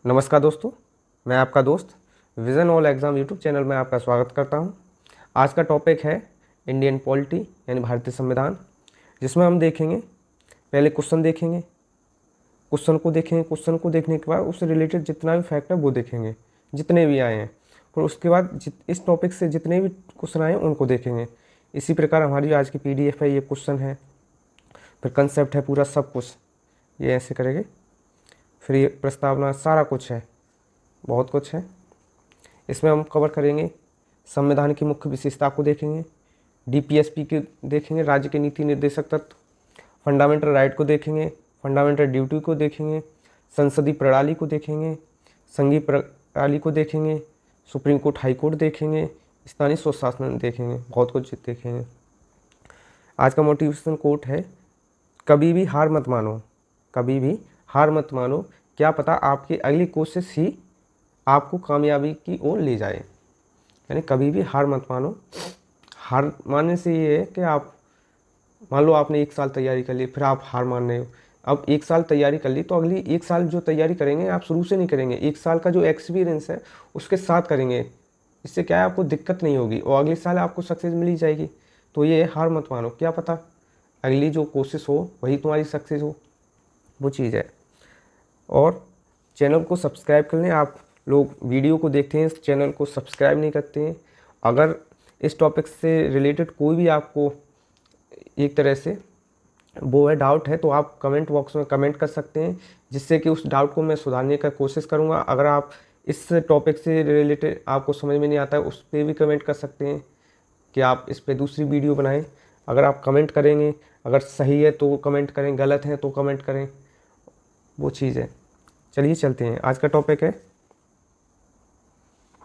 नमस्कार दोस्तों, मैं आपका दोस्त vision all exam YouTube channel में आपका स्वागत करता हूं। आज का टॉपिक है इंडियन पॉलिटी यानी भारतीय संविधान, जिसमें हम देखेंगे, पहले क्वेश्चन देखेंगे, क्वेश्चन को देखने के बाद उससे रिलेटेड जितना भी फैक्ट है वो देखेंगे, जितने भी आए हैं। फिर उसके बाद इस टॉपिक से जितने भी क्वेश्चन आए हैं उनको देखेंगे। इसी प्रकार हमारी आज की PDF है, ये क्वेश्चन है, फिर कंसेप्ट है, पूरा सब कुछ ये ऐसे करेंगे। फिर ये प्रस्तावना, सारा कुछ है, बहुत कुछ है। इसमें हम कवर करेंगे, संविधान की मुख्य विशेषता को देखेंगे, DPSP के देखेंगे, राज्य के नीति निर्देशक तत्व, फंडामेंटल राइट को देखेंगे, फंडामेंटल ड्यूटी को देखेंगे, संसदीय प्रणाली को देखेंगे, संघीय प्रणाली को देखेंगे, सुप्रीम कोर्ट, हाई कोर्ट देखेंगे, स्थानीय स्वशासन देखेंगे, बहुत कुछ देखेंगे। आज का मोटिवेशन कोट है, कभी भी हार मत मानो, कभी भी हार मत मानो, क्या पता आपकी अगली कोशिश ही आपको कामयाबी की ओर ले जाए। यानी कभी भी हार मत मानो। हार मानने से ये है कि आप मान लो आपने 1 साल तैयारी कर ली, फिर आप हार मान रहे हो। अब 1 साल तैयारी कर ली तो अगली 1 साल जो तैयारी करेंगे आप शुरू से नहीं करेंगे, 1 साल का जो एक्सपीरियंस है उसके साथ करेंगे। इससे क्या है, आपको दिक्कत नहीं होगी और अगले साल आपको सक्सेस मिल ही जाएगी। तो ये हार मत मानो, क्या पता अगली जो कोशिश हो वही तुम्हारी सक्सेस हो, वो चीज़ है। और चैनल को सब्सक्राइब कर लें। आप लोग वीडियो को देखते हैं, चैनल को सब्सक्राइब नहीं करते हैं। अगर इस टॉपिक से रिलेटेड कोई भी आपको एक तरह से वो है डाउट है तो आप कमेंट बॉक्स में कमेंट कर सकते हैं, जिससे कि उस डाउट को मैं सुधारने का कोशिश करूँगा। अगर आप इस टॉपिक से रिलेटेड आपको समझ में नहीं आता है, उस पर भी कमेंट कर सकते हैं कि आप इस पर दूसरी वीडियो बनाएं। अगर आप कमेंट करेंगे, अगर सही है तो कमेंट करें, गलत है तो कमेंट करें, वो चीज़ है। चलिए चलते हैं, आज का टॉपिक है,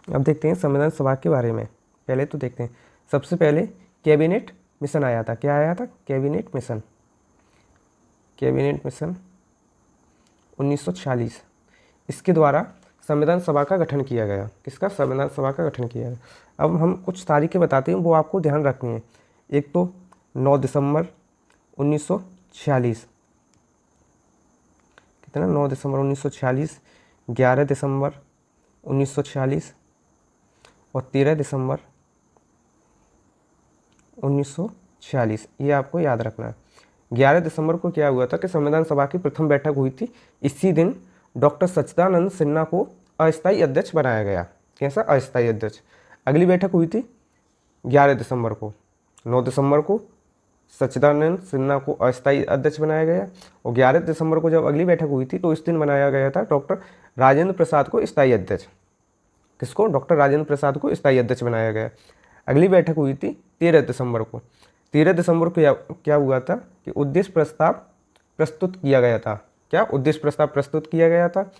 अब देखते हैं संविधान सभा के बारे में। पहले तो देखते हैं, सबसे पहले कैबिनेट मिशन आया था। क्या आया था? Cabinet mission. कैबिनेट मिशन 1946, इसके द्वारा संविधान सभा का गठन किया गया। किसका? संविधान सभा का गठन किया गया। अब हम कुछ तारीखें बताते हैं, वो आपको ध्यान रखनी है। एक तो 9 दिसंबर 1946, कितना? 9 दिसंबर 1946, 11 दिसंबर 1946 और 13 दिसंबर 1946, ये आपको याद रखना है। 11 दिसंबर को क्या हुआ था कि संविधान सभा की प्रथम बैठक हुई थी। इसी दिन डॉक्टर सच्चिदानंद सिन्हा को अस्थायी अध्यक्ष बनाया गया। कैसा? अस्थायी अध्यक्ष। अगली बैठक हुई थी 11 दिसंबर को। 9 दिसंबर को सच्चिदानंद सिन्हा को अस्थायी अध्यक्ष बनाया गया और 11 दिसंबर को जब अगली बैठक हुई थी तो इस दिन बनाया गया था डॉक्टर राजेंद्र प्रसाद को स्थायी अध्यक्ष। किसको? डॉक्टर राजेंद्र प्रसाद को स्थायी अध्यक्ष बनाया गया। अगली बैठक हुई थी 13 दिसंबर को। 13 दिसंबर को क्या हुआ था कि उद्देश्य प्रस्ताव प्रस्तुत किया गया था। क्या? उद्देश्य प्रस्ताव प्रस्तुत किया गया था।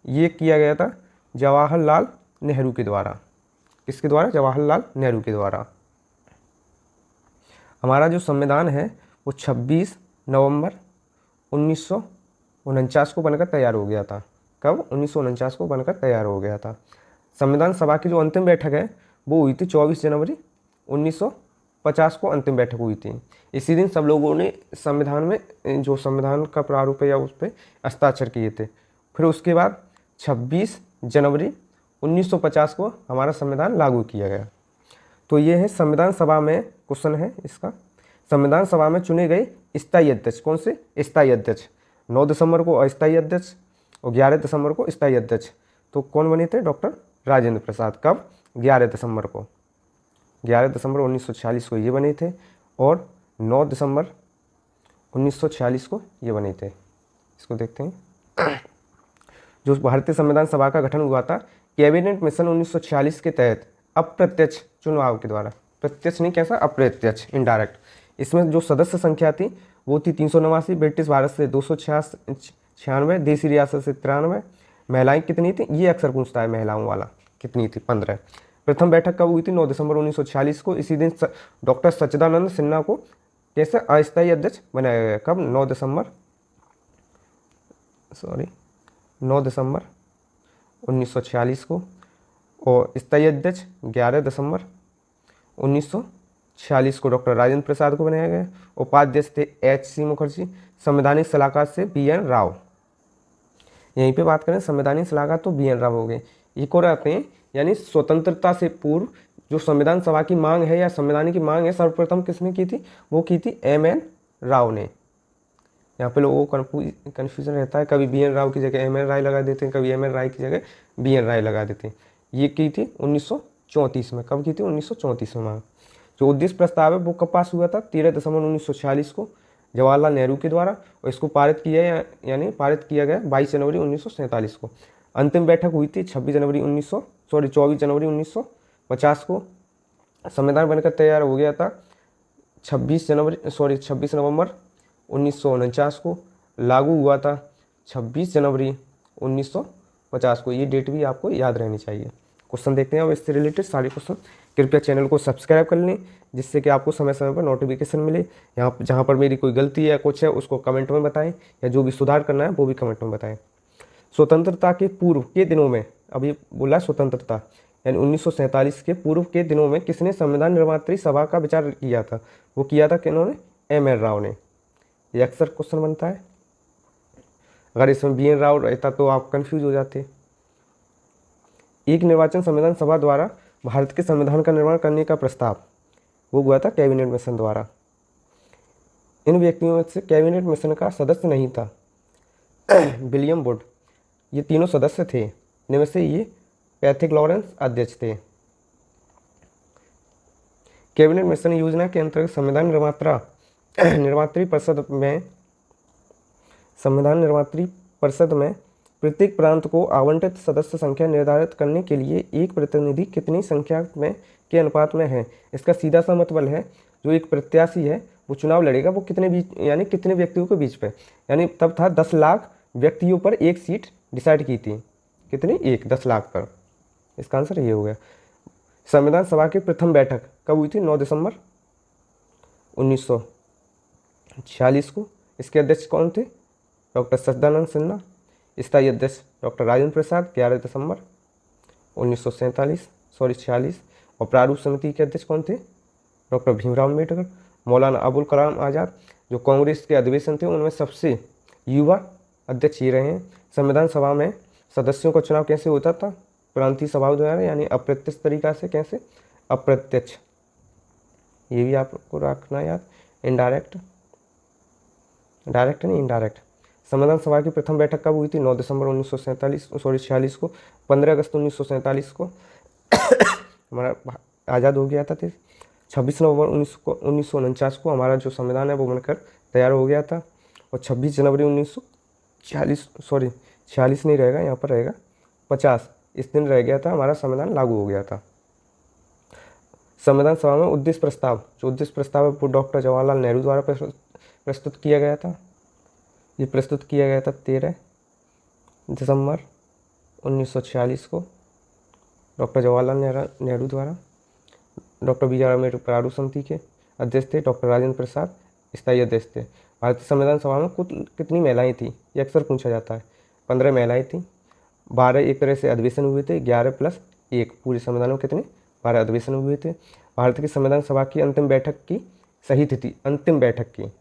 ये किया गया था जवाहरलाल नेहरू के द्वारा। किसके द्वारा? जवाहरलाल नेहरू के द्वारा। हमारा जो संविधान है वो 26 नवंबर 1949 को बनकर तैयार हो गया था। कब? 1949 को बनकर तैयार हो गया था। संविधान सभा की जो अंतिम बैठक है वो हुई थी 24 जनवरी 1950 को अंतिम बैठक हुई थी। इसी दिन सब लोगों ने संविधान में जो संविधान का प्रारूप है या उस पर हस्ताक्षर किए थे। फिर उसके बाद 26 जनवरी 1950 को हमारा संविधान लागू किया गया। तो ये है संविधान सभा में क्वेश्चन है इसका। संविधान सभा में चुने गए स्थायी अध्यक्ष। कौन से? स्थायी अध्यक्ष। 9 दिसंबर को अस्थायी अध्यक्ष और 11 दिसंबर को स्थायी अध्यक्ष। तो कौन बने थे? डॉक्टर राजेंद्र प्रसाद। कब? 11 दिसंबर को। 11 दिसंबर 1946 को ये बने थे और 9 दिसंबर 1946 को ये बने थे। इसको देखते हैं। जो भारतीय संविधान सभा का गठन हुआ था कैबिनेट मिशन 1946 के तहत अप्रत्यक्ष चुनाव के द्वारा। प्रत्यक्ष नहीं, कैसा? अप्रत्यक्ष, इनडायरेक्ट। इसमें जो सदस्य संख्या थी वो थी 389, ब्रिटिश भारत से 296, देसी रियासत से 93। महिलाएं कितनी थी? ये अक्सर पूछता है महिलाओं वाला। कितनी थी? 15। प्रथम बैठक कब हुई थी? 9 दिसंबर 1946 को। इसी दिन डॉक्टर सच्चिदानंद सिन्हा को कैसे अस्थायी अध्यक्ष बनाया गया। कब? 9 दिसंबर 1946 को। और स्थायी अध्यक्ष 11 दिसंबर 1946 को डॉक्टर राजेंद्र प्रसाद को बनाया गया। उपाध्यक्ष थे HC मुखर्जी, संवैधानिक सलाहकार से BN राव। यहीं पे बात करें संवैधानिक सलाहकार तो बी एन राव हो गए। एक और आते हैं, यानी स्वतंत्रता से पूर्व जो संविधान सभा की मांग है या संविधान की मांग है, सर्वप्रथम किसने की थी? वो की थी एम एन राव ने। यहाँ पे लोगों को कन्फ्यूजन रहता है, कभी बी एन राव की जगह एम एन राय लगा देते हैं, कभी एम एन राय की जगह बी एन राय लगा देते हैं। ये की थी 1934 में। कब की थी? 1934 में मांग। जो उद्देश्य प्रस्ताव है वो कब पास हुआ था? 13 दिसंबर 1946 को जवाहरलाल नेहरू के द्वारा, और इसको पारित किया यानी पारित किया गया 22 जनवरी 1947 को। अंतिम बैठक हुई थी 24 जनवरी 1950 को। संविधान बनकर तैयार हो गया था 26 नवंबर 1949 को। लागू हुआ था 26 जनवरी 1950 को। ये डेट भी आपको याद रहनी चाहिए। क्वेश्चन देखते हैं अब इससे रिलेटेड सारे क्वेश्चन। कृपया चैनल को सब्सक्राइब कर लें, जिससे कि आपको समय समय पर नोटिफिकेशन मिले। यहाँ जहाँ पर मेरी कोई गलती या कुछ है उसको कमेंट में बताएं, या जो भी सुधार करना है वो भी कमेंट में बताएं। स्वतंत्रता के पूर्व के दिनों में, अभी बोला स्वतंत्रता यानी 1947 के पूर्व के दिनों में किसने संविधान निर्मात्री सभा का विचार किया था? वो किया था किन्होंने? एम एन राव ने। ये अक्सर क्वेश्चन बनता है। अगर इसमें बी एन राव रहता तो आप कंफ्यूज हो जाते। एक निर्वाचन संविधान सभा द्वारा भारत के संविधान का निर्माण करने का प्रस्ताव वो हुआ था कैबिनेट मिशन द्वारा। इन व्यक्तियों में से कैबिनेट मिशन का सदस्य नहीं था विलियम वुड। ये तीनों सदस्य थे, इनमें से ये पैथिक लॉरेंस अध्यक्ष थे। कैबिनेट मिशन योजना के अंतर्गत संविधान निर्मात्री परिषद में प्रत्येक प्रांत को आवंटित सदस्य संख्या निर्धारित करने के लिए एक प्रतिनिधि कितनी संख्या में के अनुपात में है? इसका सीधा सा मतलब है, जो एक प्रत्याशी है वो चुनाव लड़ेगा, वो कितने व्यक्तियों के बीच पे, यानी तब था 10 लाख व्यक्तियों पर एक सीट डिसाइड की थी। कितनी? एक। 10 लाख पर। इसका आंसर ये हो गया। संविधान सभा की प्रथम बैठक कब हुई थी? 9 दिसंबर 1946 को। इसके अध्यक्ष कौन थे? डॉक्टर सच्चिदानंद सिन्हा। स्थायी अध्यक्ष डॉक्टर राजेंद्र प्रसाद, 11 दिसंबर 1946। और प्रारूप समिति के अध्यक्ष कौन थे? डॉक्टर भीमराव अम्बेडकर। मौलाना अबुल कलाम आज़ाद। जो कांग्रेस के अधिवेशन थे उनमें सबसे युवा अध्यक्ष ये रहे हैं। संविधान सभा में सदस्यों का चुनाव कैसे होता था? प्रांतीय सभाओं द्वारा, यानी अप्रत्यक्ष तरीका से। कैसे? अप्रत्यक्ष। ये भी आपको रखना याद। इनडायरेक्ट, डायरेक्ट नहीं, इनडायरेक्ट। संविधान सभा की प्रथम बैठक कब हुई थी? 9 दिसंबर 1946 को। 15 अगस्त 1947 को हमारा आज़ाद हो गया था। 26 नवंबर 1949 को हमारा जो संविधान है वो बनकर तैयार हो गया था। और 26 जनवरी 46 नहीं रहेगा, यहाँ पर रहेगा 50, इस दिन रह गया था हमारा संविधान लागू हो गया था। संविधान सभा में उद्देश्य प्रस्ताव, जो उद्देश्य प्रस्ताव है वो डॉक्टर जवाहरलाल नेहरू द्वारा प्रस्तुत किया गया था। ये प्रस्तुत किया गया था 13 दिसंबर 1946 को डॉक्टर जवाहरलाल नेहरू द्वारा। डॉक्टर बी आर अम्बेडकर प्रारूप समिति के अध्यक्ष थे। डॉक्टर राजेंद्र प्रसाद स्थायी अध्यक्ष थे। भारतीय संविधान सभा में कुल कितनी महिलाएं थी? ये अक्सर पूछा जाता है। 15 महिलाएं थी। 12 एक तरह से अधिवेशन हुए थे। 11 + 1 पूरे संविधान में कितने? 12 अधिवेशन हुए थे। भारत की संविधान सभा की अंतिम बैठक की सही तिथि, अंतिम बैठक की,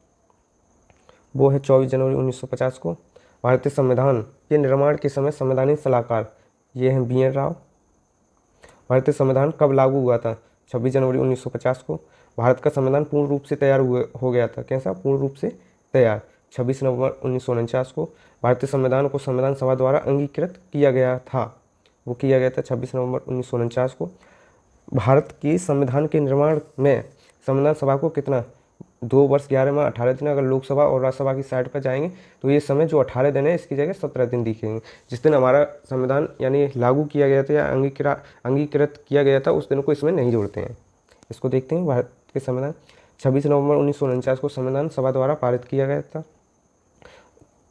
वो है 24 जनवरी 1950 को। भारतीय संविधान के निर्माण के समय संवैधानिक सलाहकार ये हैं बी एन राव। भारतीय संविधान कब लागू हुआ था? 26 जनवरी 1950 को। भारत का संविधान पूर्ण रूप से तैयार हो गया था। कैसा? पूर्ण रूप से तैयार 26 नवंबर 1949 को। भारतीय संविधान को संविधान सभा द्वारा अंगीकृत किया गया था। वो किया गया था 26 नवंबर 1949 को। भारत के संविधान के निर्माण में संविधान सभा को कितना? 2 वर्ष 11 माह 18 दिन। अगर लोकसभा और राज्यसभा की साइड पर जाएंगे तो ये समय जो 18 दिन है इसकी जगह 17 दिन दिखेंगे। जिस दिन हमारा संविधान यानी लागू किया गया था या अंगीकृत किया गया था उस दिन को इसमें नहीं जोड़ते हैं। इसको देखते हैं। भारत के संविधान 26 नवंबर 1949 को संविधान सभा द्वारा पारित किया गया था।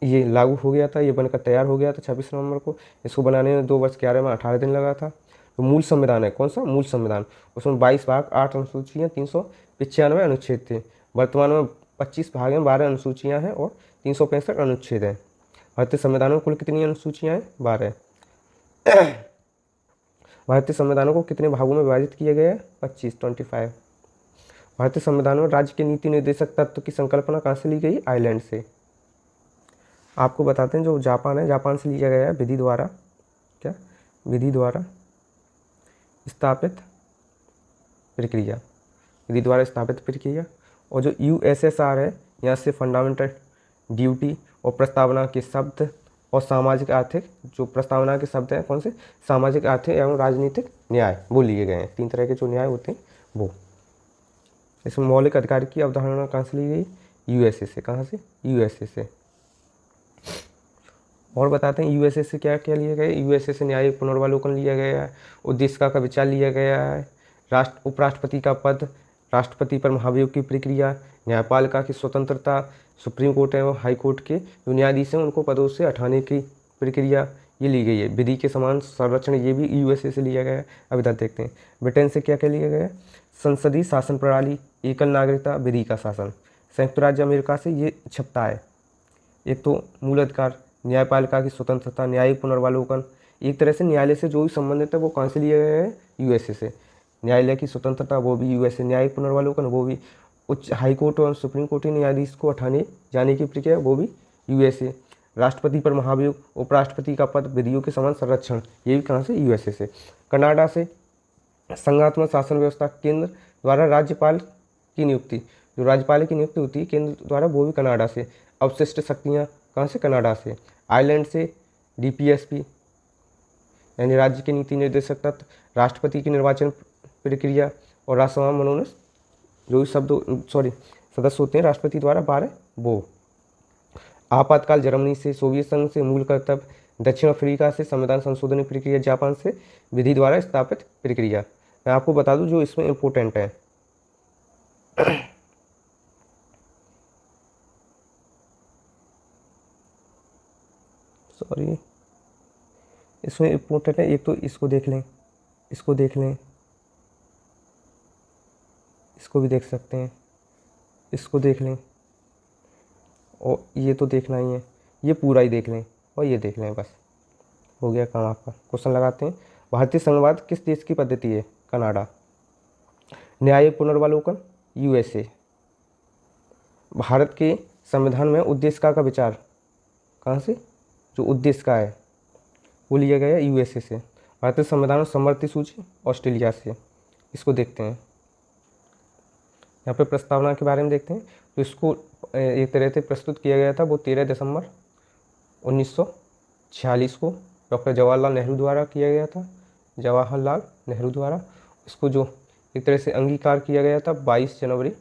ये लागू हो गया था, ये बनकर तैयार हो गया था 26 नवंबर को। इसको बनाने में 2 वर्ष 11 माह 18 दिन लगा था। तो मूल संविधान है, कौन सा? मूल संविधान। उसमें 22 भाग, 8 अनुसूचियाँ, 395 अनुच्छेद थे। वर्तमान में 25 भाग हैं, 12 अनुसूचियाँ हैं और 365 अनुच्छेद हैं। भारतीय संविधान में कुल कितनी अनुसूचियाँ हैं? 12। भारतीय संविधानों को कितने भागों में विभाजित किया गया है? 25। भारतीय संविधान में राज्य के नीति निर्देशक तत्व की संकल्पना कहाँ से ली गई? आयरलैंड से। आपको बताते हैं जो जापान है, जापान से लिया गया है विधि द्वारा, क्या विधि द्वारा स्थापित प्रक्रिया, विधि द्वारा स्थापित प्रक्रिया। और जो यूएसएसआर है, यहाँ से फंडामेंटल ड्यूटी और प्रस्तावना के शब्द और सामाजिक आर्थिक, जो प्रस्तावना के शब्द हैं कौन से, सामाजिक आर्थिक एवं राजनीतिक न्याय, वो लिए गए हैं। 3 तरह के जो न्याय होते हैं वो। इसमें मौलिक अधिकार की अवधारणा कहाँ से ली गई, यूएसए से। कहाँ से, यूएसए से। और बताते हैं यूएसए से क्या क्या लिया गया है। यूएसए से न्यायिक पुनर्वलोकन लिया गया है, उद्देश्य का विचार लिया गया है, उपराष्ट्रपति का पद, राष्ट्रपति पर महाभियोग की प्रक्रिया, न्यायपालिका की स्वतंत्रता, सुप्रीम कोर्ट एवं हाई कोर्ट के जो न्यायाधीश हैं उनको पदों से हटाने की प्रक्रिया, ये ली गई है। विधि के समान संरक्षण, ये भी यूएसए से लिया गया है। अब इधर देखते हैं ब्रिटेन से क्या क्या लिया गया है। संसदीय शासन प्रणाली, एकल नागरिकता, विधि का शासन। संयुक्त राज्य अमेरिका से ये छपता है। एक तो मूल अधिकार, न्यायपालिका की स्वतंत्रता, न्यायिक पुनर्वलोकन, एक तरह से न्यायालय से जो भी संबंधित है वो कहाँ से लिए गए हैं, यूएसए से। न्यायालय की स्वतंत्रता वो भी यूएसए, न्यायिक पुनर्वलोकन वो भी, उच्च हाई कोर्ट और सुप्रीम कोर्ट के न्यायाधीश को हटाने जाने की प्रक्रिया वो भी यूएसए। राष्ट्रपति पर महाभियोग, उपराष्ट्रपति का पद, विधियों के समान संरक्षण, ये भी कहाँ से, यूएसए से। कनाडा से संघात्मक शासन व्यवस्था, केंद्र द्वारा राज्यपाल की नियुक्ति, जो राज्यपाल की नियुक्ति होती है केंद्र द्वारा, वो भी कनाडा से। अवशिष्ट शक्तियाँ कहाँ से, कनाडा से। आयरलैंड से डीपीएसपी यानी राज्य के नीति निर्देशक तत्व, राष्ट्रपति की निर्वाचन प्रक्रिया और राज्यसभा मनोनयन, जो भी सदस्य होते हैं राष्ट्रपति द्वारा 12 वो। आपातकाल जर्मनी से, सोवियत संघ से मूल कर्तव्य, दक्षिण अफ्रीका से संविधान संशोधन प्रक्रिया, जापान से विधि द्वारा स्थापित प्रक्रिया। मैं आपको बता दूं जो इसमें इम्पोर्टेंट है। सॉरी, इसमें इम्पोर्टेंट है, एक तो इसको देख लें, इसको देख लें, इसको भी देख सकते हैं, इसको देख लें, और ये तो देखना ही है, ये पूरा ही देख लें और ये देख लें, बस हो गया काम आपका। क्वेश्चन लगाते हैं। भारतीय संघवाद किस देश की पद्धति है, कनाडा। न्यायिक पुनर्वलोकन, यूएसए। भारत के संविधान में उद्देशिका का विचार, कहाँ से, जो उद्देश्य का है वो लिया गया है यूएसए से। भारतीय संविधान में समवर्ती सूची, ऑस्ट्रेलिया से। इसको देखते हैं। यहाँ पे प्रस्तावना के बारे में देखते हैं। तो इसको एक तरह से प्रस्तुत किया गया था, वो 13 दिसंबर 1946 को डॉक्टर जवाहरलाल नेहरू द्वारा किया गया था, जवाहरलाल नेहरू द्वारा। इसको जो एक तरह से अंगीकार किया गया था 22 जनवरी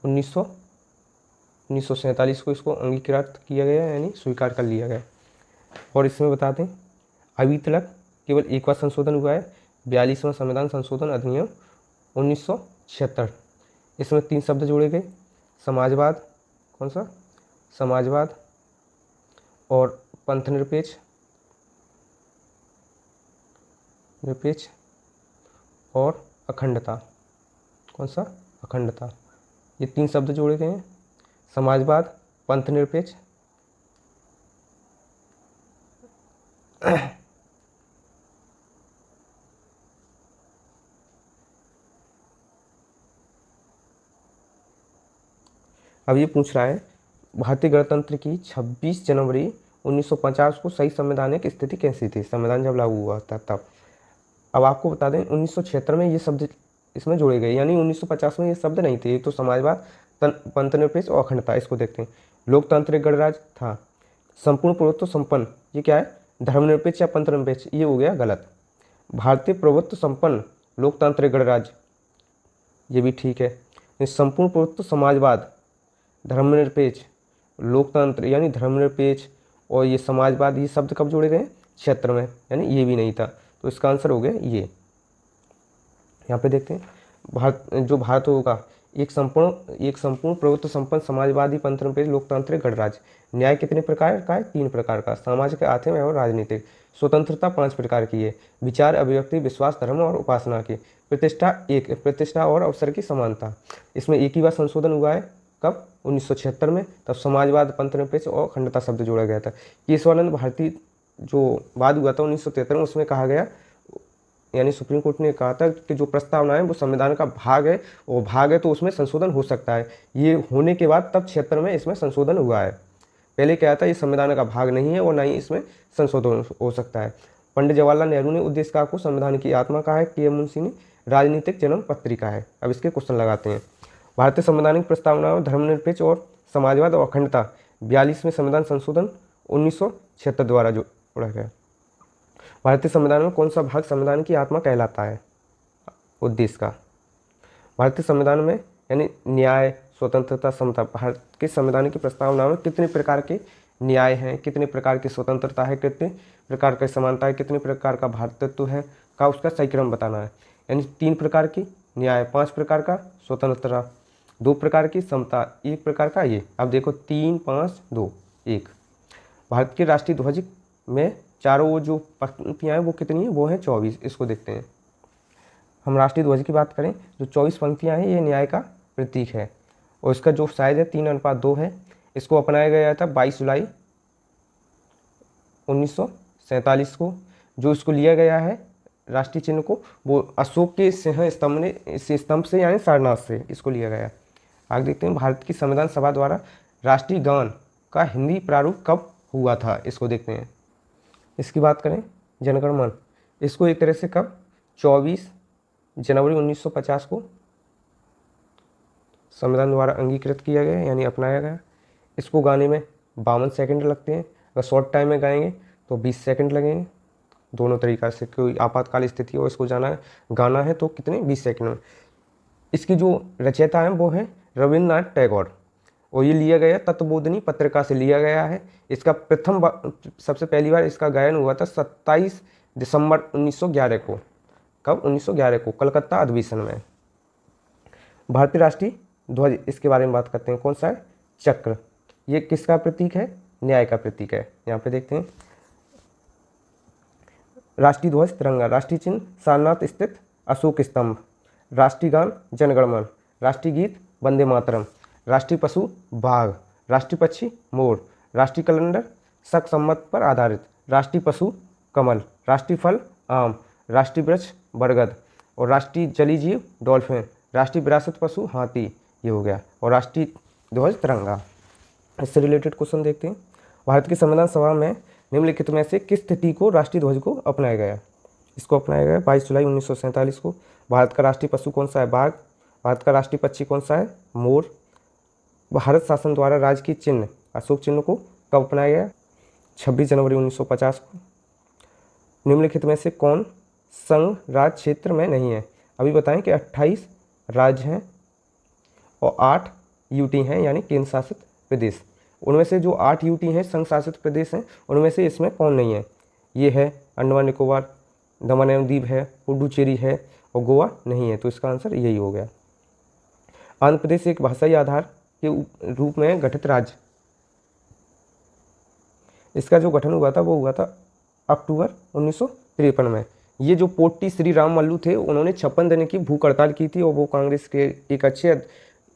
1947 को इसको अंगीकृत किया गया, यानी स्वीकार कर लिया गया। और इसमें बता दें अभी तक केवल एक बार संशोधन हुआ है, 42वां संविधान संशोधन अधिनियम 1976। इसमें 3 शब्द जोड़े गए, समाजवाद, कौन सा, समाजवाद, और पंथ निरपेक्ष और अखंडता, कौन सा, अखंडता। ये 3 शब्द जोड़े गए हैं, समाजवाद, पंथ निरपेक्ष अब ये पूछ रहा है भारतीय गणतंत्र की 26 जनवरी 1950 को सही संवैधानिक स्थिति कैसी थी, संविधान जब लागू हुआ था तब। अब आपको बता दें 1976 में ये शब्द इसमें जोड़े गए, यानी 1950 में ये शब्द नहीं थे। ये तो समाजवाद, पंथ निरपेक्ष और अखंडता। इसको देखते हैं। लोकतांत्रिक गणराज्य था, संपूर्ण प्रभुत्व संपन्न, ये क्या है, धर्मनिरपेक्ष या पंथ निरपेक्ष, ये हो गया गलत। भारतीय प्रभुत्व संपन्न लोकतांत्रिक गणराज्य, ये भी ठीक है। संपूर्ण प्रभुत्व समाजवाद, धर्मनिरपेक्ष, लोकतंत्र यानी धर्मनिरपेक्ष और ये समाजवाद, ये शब्द कब जोड़े गए, क्षेत्र में, यानी ये भी नहीं था। तो इसका आंसर हो गया ये। यहाँ पे देखते हैं भारत होगा एक संपूर्ण प्रभुत्व संपन्न समाजवादी पंथ निरपेक्ष लोकतांत्रिक गणराज्य। न्याय कितने प्रकार का है, 3 प्रकार का, सामाजिक, आर्थिक एवं राजनीतिक। स्वतंत्रता 5 प्रकार की है, विचार, अभिव्यक्ति, विश्वास, धर्म और उपासना की। प्रतिष्ठा और अवसर की समानता। इसमें एक ही बार संशोधन हुआ है, कब, 1976 में, तब समाजवाद, पंथ निरपेक्ष और अखंडता शब्द जोड़ा गया था। केशवानंद भारती जो वाद हुआ था 1973 में, उसमें कहा गया, यानी सुप्रीम कोर्ट ने कहा था कि जो प्रस्तावना है वो संविधान का भाग है, और भाग है तो उसमें संशोधन हो सकता है। ये होने के बाद तब 76 में इसमें संशोधन हुआ है। पहले क्या था, ये संविधान का भाग नहीं है और ना ही इसमें संशोधन हो सकता है। पंडित जवाहरलाल नेहरू ने उद्देश्य को संविधान की आत्मा कहा है, के.एम. मुंशी ने राजनीतिक जन्म पत्रिका है। अब इसके क्वेश्चन लगाते हैं। भारतीय संवैधानिक प्रस्तावना में धर्मनिरपेक्ष और समाजवाद और अखंडता 42वें संविधान संशोधन 1976 द्वारा जोड़ा गया। भारतीय संविधान में कौन सा भाग संविधान की आत्मा कहलाता है? उद्देश्य का। भारतीय संविधान में यानी न्याय, स्वतंत्रता, समता। भारत के संविधान की प्रस्तावना में कितने प्रकार के न्याय हैं, कितने प्रकार की स्वतंत्रता है, कितने प्रकार की समानता है, कितने प्रकार का भारतत्व है का उसका सही क्रम बताना है। यानी 3 प्रकार की न्याय, 5 प्रकार का स्वतंत्रता, 2 प्रकार की समता, 1 प्रकार का ये। अब देखो 3, 5, 2, 1। भारत के राष्ट्रीय ध्वज में चारों जो पंक्तियाँ हैं वो कितनी हैं? वो हैं 24। इसको देखते हैं। हम राष्ट्रीय ध्वज की बात करें, जो 24 पंक्तियाँ हैं ये न्याय का प्रतीक है और इसका जो साइज है 3:2 है। इसको अपनाया गया था 22 जुलाई 1947 को। जो इसको लिया गया है राष्ट्रीय चिन्ह को, वो अशोक के सिंह स्तंभ से यानी सारनाथ से इसको लिया गया। आगे देखते हैं, भारत की संविधान सभा द्वारा राष्ट्रीय गान का हिंदी प्रारूप कब हुआ था? इसको देखते हैं। इसकी बात करें, जनगण मन, इसको एक तरह से कब? 24 जनवरी 1950 को संविधान द्वारा अंगीकृत किया गया यानी अपनाया गया। इसको गाने में 52 सेकंड लगते हैं। अगर शॉर्ट टाइम में गाएंगे तो 20 सेकंड लगेंगे। दोनों तरीक़ा से, कोई आपातकाल स्थिति हो इसको गाना है तो कितने? 20 सेकंड में। इसकी जो रचयिता हैं वो हैं रविन्द्रनाथ टैगोर और ये लिया गया तत्वबोधिनी पत्रिका से लिया गया है। इसका सबसे पहली बार इसका गायन हुआ था 27 दिसंबर 1911 को। कब? 1911 को कलकत्ता अधिवेशन में। भारतीय राष्ट्रीय ध्वज, इसके बारे में बात करते हैं। कौन सा है? चक्र। ये किसका प्रतीक है? न्याय का प्रतीक है। यहाँ पे देखते हैं, राष्ट्रीय ध्वज तिरंगा, राष्ट्रीय चिन्ह सारनाथ स्थित अशोक स्तंभ, राष्ट्रीय गान जनगण मन, राष्ट्रीय गीत वंदे मातरम, राष्ट्रीय पशु बाघ, राष्ट्रीय पक्षी मोर, राष्ट्रीय कैलेंडर शक संवत पर आधारित, राष्ट्रीय पशु कमल, राष्ट्रीय फल आम, राष्ट्रीय वृक्ष बरगद और राष्ट्रीय जलीय जीव डॉल्फिन, राष्ट्रीय विरासत पशु हाथी, ये हो गया, और राष्ट्रीय ध्वज तिरंगा। इससे रिलेटेड क्वेश्चन देखते हैं। भारत की संविधान सभा में निम्नलिखित में से किस तिथि को राष्ट्रीय ध्वज को अपनाया गया? इसको अपनाया गया 22 जुलाई 1947 को। भारत का राष्ट्रीय पशु कौन सा है? बाघ। भारत का राष्ट्रीय पक्षी कौन सा है? मोर। भारत शासन द्वारा राजकीय चिन्ह अशोक चिन्ह को कब अपनाया गया? 26 जनवरी 1950 को। निम्नलिखित में से कौन संघ राज्य क्षेत्र में नहीं है? अभी बताएं कि 28 राज्य हैं और 8 यूटी हैं यानी केंद्र शासित प्रदेश। उनमें से जो 8 यूटी हैं संघ शासित प्रदेश हैं, उनमें से इसमें कौन नहीं है? ये है अंडमान निकोबार, दमन एवं दीव है, पुडुचेरी है और गोवा नहीं है। तो इसका आंसर यही हो गया। आंध्र प्रदेश एक भाषाई आधार के रूप में गठित राज्य। इसका जो गठन हुआ था वो हुआ था अक्टूबर 1953 में। ये जो पोट्टी श्री राम मल्लू थे, उन्होंने 56 दिन की भूख हड़ताल की थी और वो कांग्रेस के एक अच्छे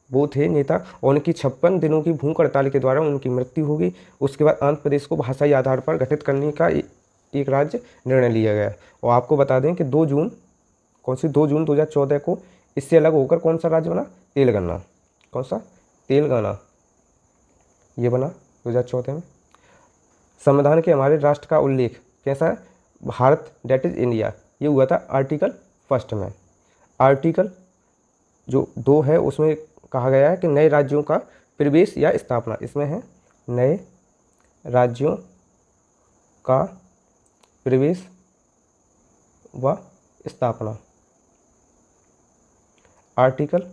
वो थे नेता, और उनकी 56 दिनों की भूख हड़ताल के द्वारा उनकी मृत्यु हो गई। उसके बाद आंध्र प्रदेश को भाषाई आधार पर गठित करने का एक राज्य निर्णय लिया गया। और आपको बता दें कि 2 जून 2014 को इससे अलग होकर कौन सा राज्य बना? तेलंगाना। कौन सा? तेलंगाना, ये बना 2014 में। संविधान के हमारे राष्ट्र का उल्लेख कैसा है? भारत दैट इज इंडिया, ये हुआ था आर्टिकल 1 में। आर्टिकल जो 2 है उसमें कहा गया है कि नए राज्यों का प्रवेश या स्थापना, इसमें है नए राज्यों का प्रवेश व स्थापना। आर्टिकल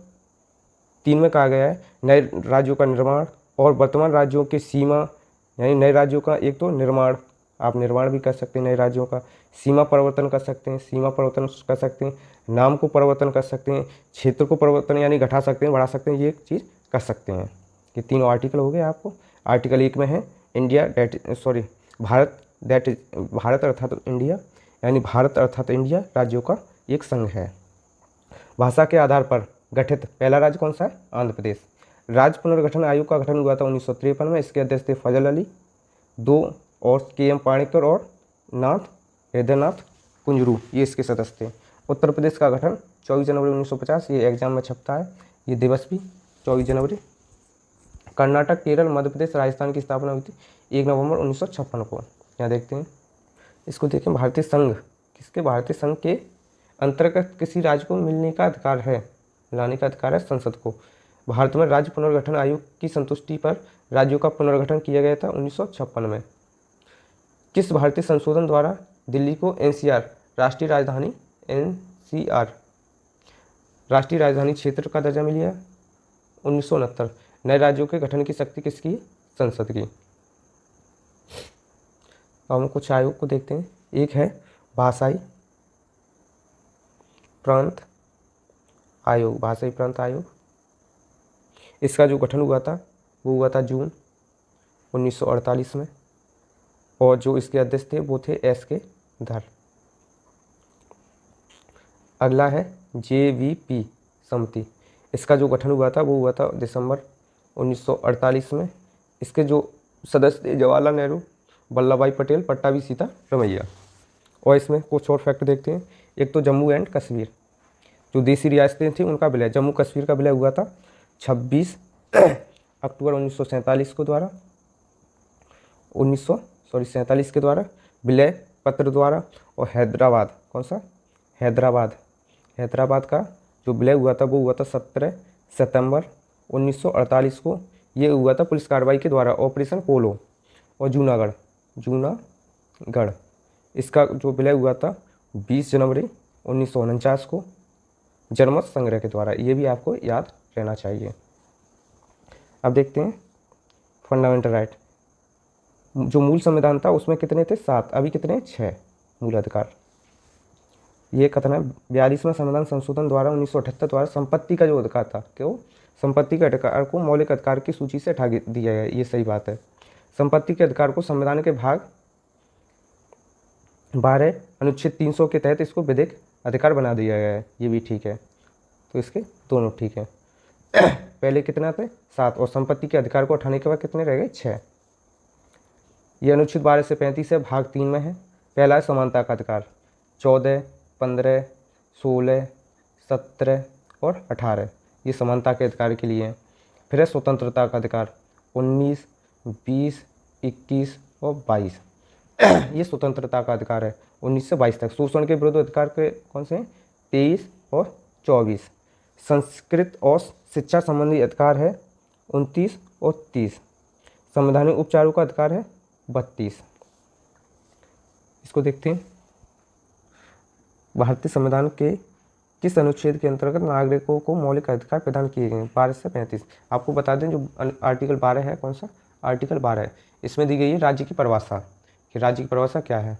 3 में कहा गया है नए राज्यों का निर्माण और वर्तमान राज्यों की सीमा, यानी नए राज्यों का एक तो निर्माण, आप निर्माण भी कर सकते हैं नए राज्यों का, सीमा परिवर्तन कर सकते हैं, नाम को परिवर्तन कर सकते हैं, क्षेत्र को परिवर्तन यानी घटा सकते हैं, बढ़ा सकते हैं, ये एक चीज़ कर सकते हैं। ये तीनों आर्टिकल हो गए आपको। आर्टिकल 1 में है भारत अर्थात इंडिया, यानी भारत अर्थात इंडिया राज्यों का एक संघ है। भाषा के आधार पर गठित पहला राज्य कौन सा है? आंध्र प्रदेश। राज्य पुनर्गठन आयोग का गठन हुआ था 1953 में। इसके अध्यक्ष थे फजल अली, 2 और के.एम. पाणिक्कर और हृदयनाथ कुंजरू, ये इसके सदस्य थे। उत्तर प्रदेश का गठन 24 जनवरी 1950, ये एग्जाम में छपता है, ये दिवस भी 24 जनवरी कर्नाटक, केरल, मध्य प्रदेश, राजस्थान की स्थापना हुई थी 1 नवंबर 1956 को। यहाँ देखते हैं, इसको देखें, भारतीय संघ, किसके, भारतीय संघ के अंतर्गत किसी राज्य को मिलने का अधिकार है, लाने का अधिकार है संसद को। भारत में राज्य पुनर्गठन आयोग की संतुष्टि पर राज्यों का पुनर्गठन किया गया था 1956 में। किस भारतीय संशोधन द्वारा दिल्ली को एनसीआर, राष्ट्रीय राजधानी, एनसीआर, राष्ट्रीय राजधानी क्षेत्र का दर्जा मिल गया 1969। नए राज्यों के गठन की शक्ति किसकी, संसद की। अब हम कुछ आयोग को देखते हैं। एक है भाषाई प्रांत आयोग, भाषाई प्रांत आयोग। इसका जो गठन हुआ था वो हुआ था जून 1948 में, और जो इसके अध्यक्ष थे वो थे एस के धर। अगला है जेवीपी समिति। इसका जो गठन हुआ था वो हुआ था दिसंबर 1948 में। इसके जो सदस्य थे जवाहरलाल नेहरू, वल्लभ भाई पटेल, पट्टाभी सीतारमैया। और इसमें कुछ और फैक्ट देखते हैं। एक तो जम्मू एंड कश्मीर, जो देसी रियासतें थी उनका विलय, जम्मू कश्मीर का विलय हुआ था 26 अक्टूबर 1947 को द्वारा 47 के द्वारा विलय पत्र द्वारा। और हैदराबाद, कौन सा, हैदराबाद का जो विलय हुआ था वो हुआ था 17 सितंबर 1948 को। ये हुआ था पुलिस कार्रवाई के द्वारा, ऑपरेशन पोलो। और जूनागढ़, इसका जो विलय हुआ था 20 जनवरी 1949 को, जनमत संग्रह के द्वारा। ये भी आपको याद रहना चाहिए। अब देखते हैं फंडामेंटल राइट। जो मूल संविधान था उसमें कितने थे, 7, अभी कितने, 6 मूल अधिकार। ये कथन है 42वां संविधान संशोधन द्वारा 1978 द्वारा संपत्ति का जो अधिकार था, क्यों, संपत्ति के अधिकार को मौलिक अधिकार की सूची से हटा दिया गया। ये सही बात है। संपत्ति के अधिकार को संविधान के भाग 12 अनुच्छेद 300 के तहत इसको विधिक अधिकार बना दिया गया है। ये भी ठीक है, तो इसके दोनों ठीक है। पहले कितना थे, 7, और संपत्ति के अधिकार को हटाने के बाद कितने रह गए, 6। ये अनुच्छेद 12 से 35 है, भाग 3 में है। पहला है समानता का अधिकार, 14, 15, 16, 17 और 18, ये समानता के अधिकार के लिए है। फिर है स्वतंत्रता का अधिकार, 19, 20, 21 और 22, ये स्वतंत्रता का अधिकार है 19 से 22 तक। शोषण के विरुद्ध अधिकार के कौन से हैं, 23 और 24। संस्कृत और शिक्षा संबंधी अधिकार है 29 और 30। संवैधानिक उपचारों का अधिकार है 32। इसको देखते हैं, भारतीय संविधान के किस अनुच्छेद के अंतर्गत नागरिकों को मौलिक अधिकार प्रदान किए गए हैं, 12 से 35। आपको बता दें जो आर्टिकल 12 है, कौन सा, आर्टिकल 12 है, इसमें दी गई है राज्य की परिभाषा, कि राज्य की परिभाषा क्या है।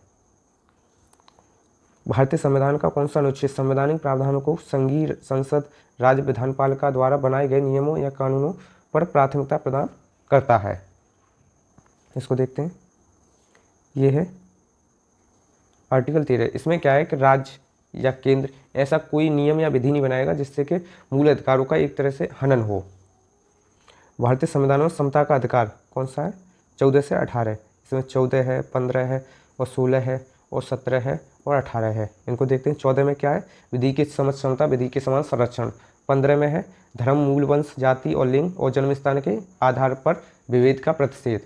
भारतीय संविधान का कौन सा अनुच्छेद संवैधानिक प्रावधानों को संघीय संसद, राज्य विधानपालिका द्वारा बनाए गए नियमों या कानूनों पर प्राथमिकता प्रदान करता है। इसको देखते हैं, ये है आर्टिकल 13। इसमें क्या है कि राज्य या केंद्र ऐसा कोई नियम या विधि नहीं बनाएगा जिससे कि मूल अधिकारों का एक तरह से हनन हो। भारतीय संविधान में समता का अधिकार कौन सा है, 14 से 18। इसमें 14 है, 15 है और 16 है और 17 है और 18 है। इनको देखते हैं। 14 में क्या है, विधि की समझ क्षमता, विधि के समान संरक्षण। 15 में है धर्म, मूल, वंश, जाति और लिंग और जन्म स्थान के आधार पर विभेद का प्रतिषेध।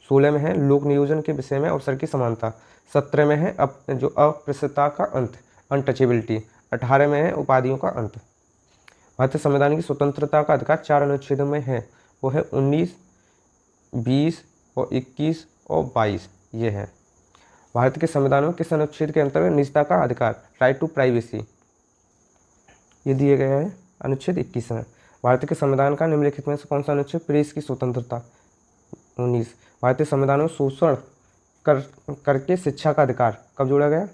16 में है लोक नियोजन के विषय में अवसर की समानता। 17 में है जो अप्रस्तुतता का अंत, अनटचेबिलिटी। 18 में है उपाधियों का अंत। भारतीय संविधान की स्वतंत्रता का अधिकार 4 अनुच्छेदों में है, वो है 19, 20 और 21 और 22। ये है भारत के संविधान में किस अनुच्छेद के अंतर्गत निजता का अधिकार, राइट टू प्राइवेसी, ये दिए गए हैं अनुच्छेद 21 में। भारत के संविधान का निम्नलिखित में से कौन सा अनुच्छेद प्रेस की स्वतंत्रता, 19। भारतीय संविधान में शोषण करके शिक्षा का अधिकार कब जोड़ा गया,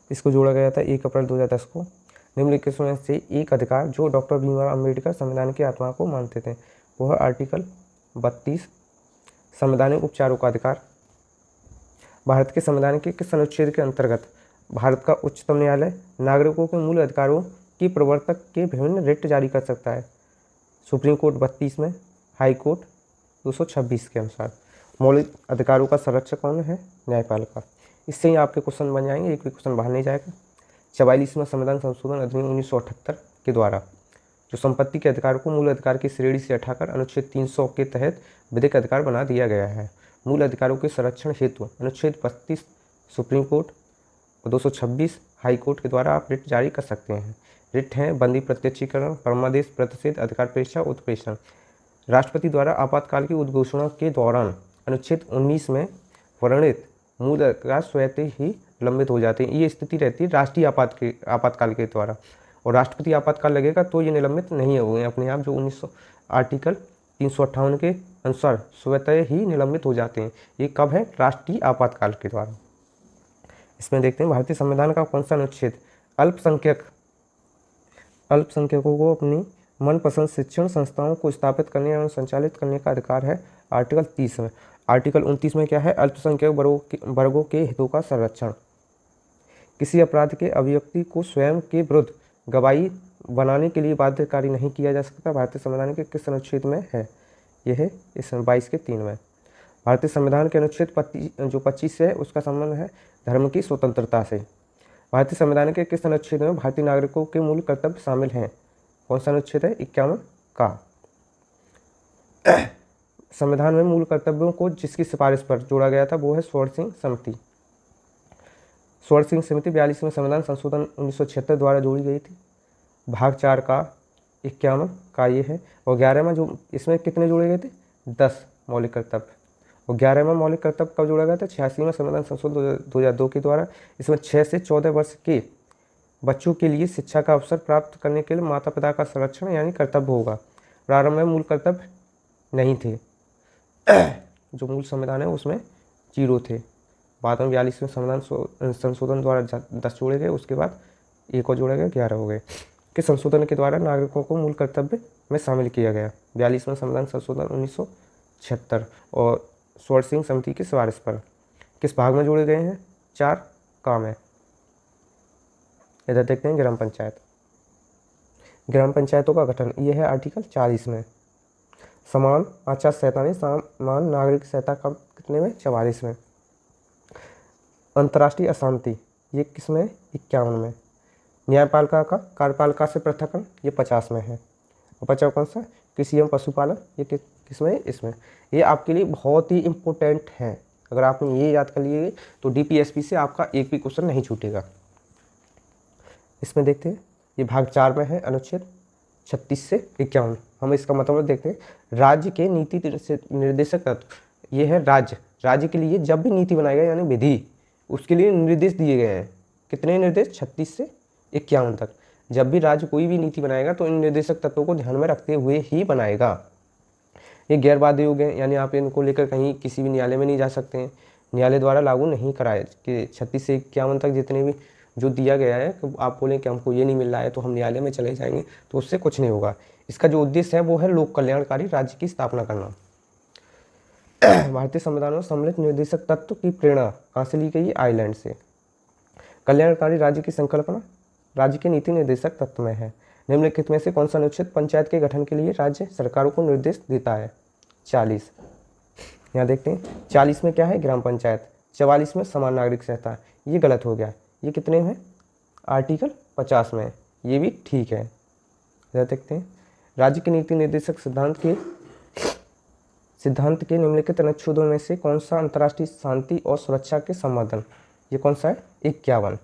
इसको जोड़ा गया था 1 अप्रैल 2010 को। निम्नलिखित में से एक अधिकार जो डॉक्टर भीमराव अम्बेडकर संविधान की आत्मा को मानते थे, वो है आर्टिकल 32 संवैधानिक उपचारों का अधिकार। भारत के संविधान के किस अनुच्छेद के अंतर्गत भारत का उच्चतम न्यायालय नागरिकों के मूल अधिकारों की प्रवर्तक के विभिन्न रिट जारी कर सकता है, सुप्रीम कोर्ट 32 में, हाई कोर्ट 226 के अनुसार। मौलिक अधिकारों का संरक्षक कौन है, न्यायपालिका। इससे ही आपके क्वेश्चन बन जाएंगे, एक भी क्वेश्चन बाहर नहीं जाएगा। 44वां संविधान संशोधन अधिनियम 1978 के द्वारा जो संपत्ति के अधिकार को मूल अधिकार की श्रेणी से हटाकर अनुच्छेद 300 के तहत विधिक अधिकार बना दिया गया है। मूल अधिकारों के संरक्षण हेतु अनुच्छेद 32 सुप्रीम कोर्ट और 226 हाई कोर्ट के द्वारा आप रिट जारी कर सकते हैं। रिट हैं बंदी प्रत्यक्षीकरण, परमादेश, प्रतिषेध, अधिकार परीक्षा, उत्प्रेषण। राष्ट्रपति द्वारा आपातकाल की उद्घोषणा के दौरान अनुच्छेद 19 में वर्णित मूल अधिकार स्वतः ही लंबित हो जाते हैं। ये स्थिति रहती है राष्ट्रीय आपातकाल के द्वारा, और राष्ट्रपति आपातकाल लगेगा तो ये निलंबित नहीं होंगे अपने आप। जो 1900 आर्टिकल 358 के अनुसार स्वतः ही निलंबित हो जाते हैं। ये कब है? राष्ट्रीय आपातकाल के द्वारा। इसमें देखते हैं भारतीय संविधान का कौन सा अनुच्छेद अल्पसंख्यकों को अपनी मनपसंद शिक्षण संस्थाओं को स्थापित करने एवं संचालित करने का अधिकार है। आर्टिकल 30 में। आर्टिकल 29 में क्या है? अल्पसंख्यक वर्गों के हितों का संरक्षण। किसी अपराध के अभिव्यक्ति को स्वयं के विरुद्ध गवाही बनाने के लिए बाध्यकारी नहीं किया जा सकता। भारतीय संविधान के किस अनुच्छेद में है? यह है इस 22 के 3 में। भारतीय संविधान के अनुच्छेद 25 से है उसका संबंध है धर्म की स्वतंत्रता से। भारतीय संविधान के किस अनुच्छेद में भारतीय नागरिकों के मूल कर्तव्य शामिल हैं? कौन सा अनुच्छेद है? 51 का। संविधान में मूल कर्तव्यों को जिसकी सिफारिश पर जोड़ा गया था वो है स्वर्ण सिंह समिति। स्वर्ण सिंह समिति 42वें संविधान संशोधन 1976 द्वारा जोड़ी गई थी। भाग 4 का 51 का ये है, और 11वां जो इसमें कितने जोड़े गए थे? 10 मौलिक कर्तव्य। और 11वां मौलिक कर्तव्य कब जोड़ा गया था? 86वें संविधान संशोधन 2002 के द्वारा। इसमें 6 से 14 वर्ष के बच्चों के लिए शिक्षा का अवसर प्राप्त करने के लिए माता पिता का संरक्षण यानी कर्तव्य होगा। प्रारंभ में मूल कर्तव्य नहीं थे। जो मूल संविधान है उसमें 0 थे। बाद में 42वें संविधान संशोधन द्वारा 10 जोड़े गए, उसके बाद एक और जोड़ा गया, 11 हो गए। के संशोधन के द्वारा नागरिकों को मूल कर्तव्य में शामिल किया गया। 42वें संविधान संशोधन 1976 और स्वर्ण सिंह समिति की सिफारिश पर किस भाग में जोड़े गए हैं? 4 काम है। इधर देखते हैं ग्राम पंचायत। ग्राम पंचायतों का गठन ये है आर्टिकल 40 में। समान आचार संहिता में समान नागरिक संहिता का कितने में? 44 में। अंतर्राष्ट्रीय अशांति ये किस में? 51 में। न्यायपालिका का कार्यपालिका से पृथककरण ये 50 में है। और 50 कौन सा? कृषि एवं पशुपालन ये किस में? इसमें। ये आपके लिए बहुत ही इम्पोर्टेंट है। अगर आपने ये याद कर लिए तो DPSP से आपका एक भी क्वेश्चन नहीं छूटेगा। इसमें देखते हैं ये भाग 4 में है अनुच्छेद 36 से 51। हम इसका मतलब देखते हैं राज्य के नीति निर्देशक तत्व। ये है राज्य के लिए जब भी नीति बनाई गई यानी विधि, उसके लिए निर्देश दिए गए हैं। कितने निर्देश? 36 से 51 तक। जब भी राज्य कोई भी नीति बनाएगा तो इन निर्देशक तत्वों को ध्यान में रखते हुए ही बनाएगा। ये गैर बाध्य योग है, यानी आप इनको लेकर कहीं किसी भी न्यायालय में नहीं जा सकते हैं। न्यायालय द्वारा लागू नहीं कराए कि 36 से 51 तक जितने भी जो दिया गया है कि आप बोलें कि हमको ये नहीं मिल रहा है तो हम न्यायालय में चले जाएंगे, तो उससे कुछ नहीं होगा। इसका जो उद्देश्य है वो है लोक कल्याणकारी राज्य की स्थापना करना। भारतीय संविधान में सम्मिलित निर्देशक तत्व की प्रेरणा कहाँ से ली गई? आयरलैंड से। कल्याणकारी राज्य की संकल्पना राज्य के नीति निर्देशक तत्व में है। निम्नलिखित में से कौन सा अनुच्छेद पंचायत के गठन के लिए राज्य सरकारों को निर्देश देता है? 40। यहाँ देखते हैं 40 में क्या है? ग्राम पंचायत। 44 में समान नागरिक संहिता। ये गलत हो गया। ये कितने में? आर्टिकल 50 में। ये भी ठीक है। इधर देखते हैं राज्य के नीति निर्देशक सिद्धांत के निम्नलिखित अनुच्छेदों में से कौन सा अंतर्राष्ट्रीय शांति और सुरक्षा के संवर्धन? ये कौन सा है? 51।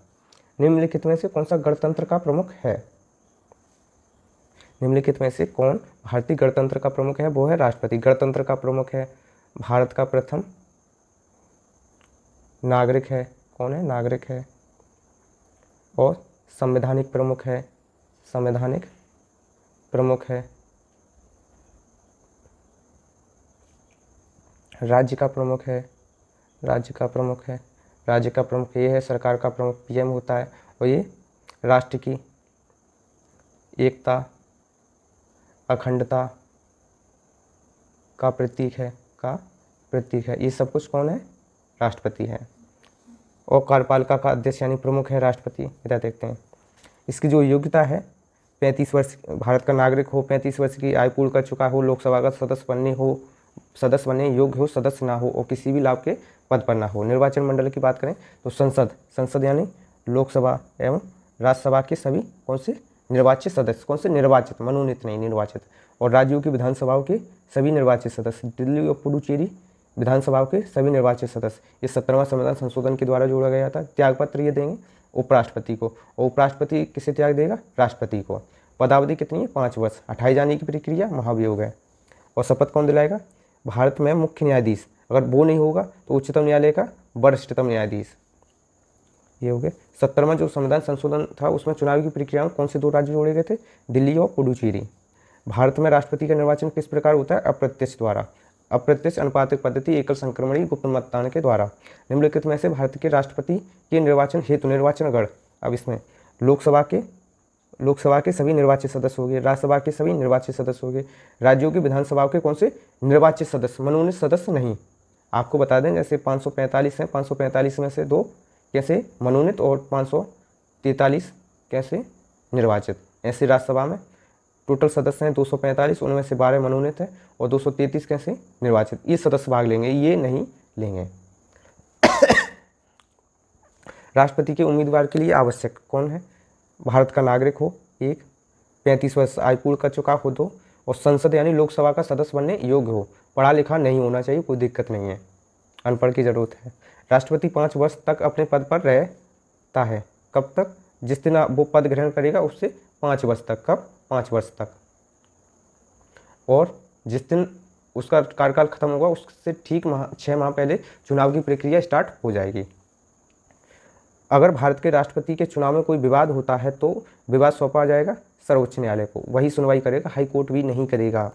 निम्नलिखित में से कौन सा गणतंत्र का प्रमुख है? निम्नलिखित में से कौन भारतीय गणतंत्र का प्रमुख है? वो है राष्ट्रपति। गणतंत्र का प्रमुख है भारत का प्रथम नागरिक है। कौन है? नागरिक है। और संवैधानिक प्रमुख है। संवैधानिक प्रमुख है। राज्य का प्रमुख है। राज्य का प्रमुख है। राज्य का प्रमुख ये है। सरकार का प्रमुख PM होता है। और ये राष्ट्र की एकता अखंडता का प्रतीक है। ये सब कुछ कौन है? राष्ट्रपति है। और कार्यपालिका का अध्यक्ष यानी प्रमुख है राष्ट्रपति। इधर देखते हैं इसकी जो योग्यता है 35 वर्ष भारत का नागरिक हो, 35 वर्ष की आयु पूर्ण कर चुका हो, लोकसभा का सदस्य बनने योग्य हो, सदस्य ना हो और किसी भी लाभ के पद पर ना हो। निर्वाचन मंडल की बात करें तो संसद यानी लोकसभा एवं राज्यसभा के सभी कौन से निर्वाचित सदस्य, कौन से निर्वाचित, मनोनीत नहीं, निर्वाचित। और राज्यों की विधानसभाओं के सभी निर्वाचित सदस्य, दिल्ली और पुडुचेरी विधानसभाओं के सभी निर्वाचित सदस्य। ये 17वां संविधान संशोधन के द्वारा जोड़ा गया था। त्यागपत्र ये देंगे उपराष्ट्रपति को, और उपराष्ट्रपति किसे त्याग देगा, राष्ट्रपति को। पदावधि कितनी है, 5 वर्ष। हटाए जाने की प्रक्रिया महाभियोग है। और शपथ कौन दिलाएगा, भारत में मुख्य न्यायाधीश, अगर वो नहीं होगा तो उच्चतम न्यायालय का वरिष्ठतम न्यायाधीश। ये हो गए। 17वां जो संविधान संशोधन था उसमें चुनाव की प्रक्रिया में कौन से 2 राज्य जोड़े गए थे, दिल्ली और पुडुचेरी। भारत में राष्ट्रपति का निर्वाचन किस प्रकार होता है, अप्रत्यक्ष द्वारा, अप्रत्यक्ष अनुपातिक पद्धति, एकल संक्रमणी गुप्त मतदान के द्वारा। निम्नलिखित में से भारत के राष्ट्रपति के निर्वाचन हेतु निर्वाचन गण, अब इसमें लोकसभा के सभी निर्वाचित सदस्य हो गए, राज्यसभा के सभी निर्वाचित सदस्य हो गए, राज्यों की विधानसभाओं के कौन से निर्वाचित सदस्य, मनोनीत सदस्य नहीं। आपको बता दें जैसे 545 हैं, 545 में से 2 कैसे मनोनीत और 543 कैसे निर्वाचित। ऐसे राज्यसभा में टोटल सदस्य हैं 245, उनमें से 12 मनोनीत हैं और 233 कैसे निर्वाचित। ये सदस्य भाग लेंगे, ये नहीं लेंगे। राष्ट्रपति के उम्मीदवार के लिए आवश्यक कौन है, भारत का नागरिक हो 1, 35 वर्ष आयु पूर्ण कर चुका हो 2, और संसद यानी लोकसभा का सदस्य बनने योग्य हो। पढ़ा लिखा नहीं होना चाहिए, कोई दिक्कत नहीं है, अनपढ़ की जरूरत है। राष्ट्रपति 5 वर्ष तक अपने पद पर रहता है, कब तक, जिस दिन वो पद ग्रहण करेगा उससे 5 वर्ष तक। कब, 5 वर्ष तक। और जिस दिन उसका कार्यकाल खत्म होगा उससे ठीक 6 माह पहले चुनाव की प्रक्रिया स्टार्ट हो जाएगी। अगर भारत के राष्ट्रपति के चुनाव में कोई विवाद होता है तो विवाद सौंपा जाएगा सर्वोच्च न्यायालय को, वही सुनवाई करेगा, हाई कोर्ट भी नहीं करेगा।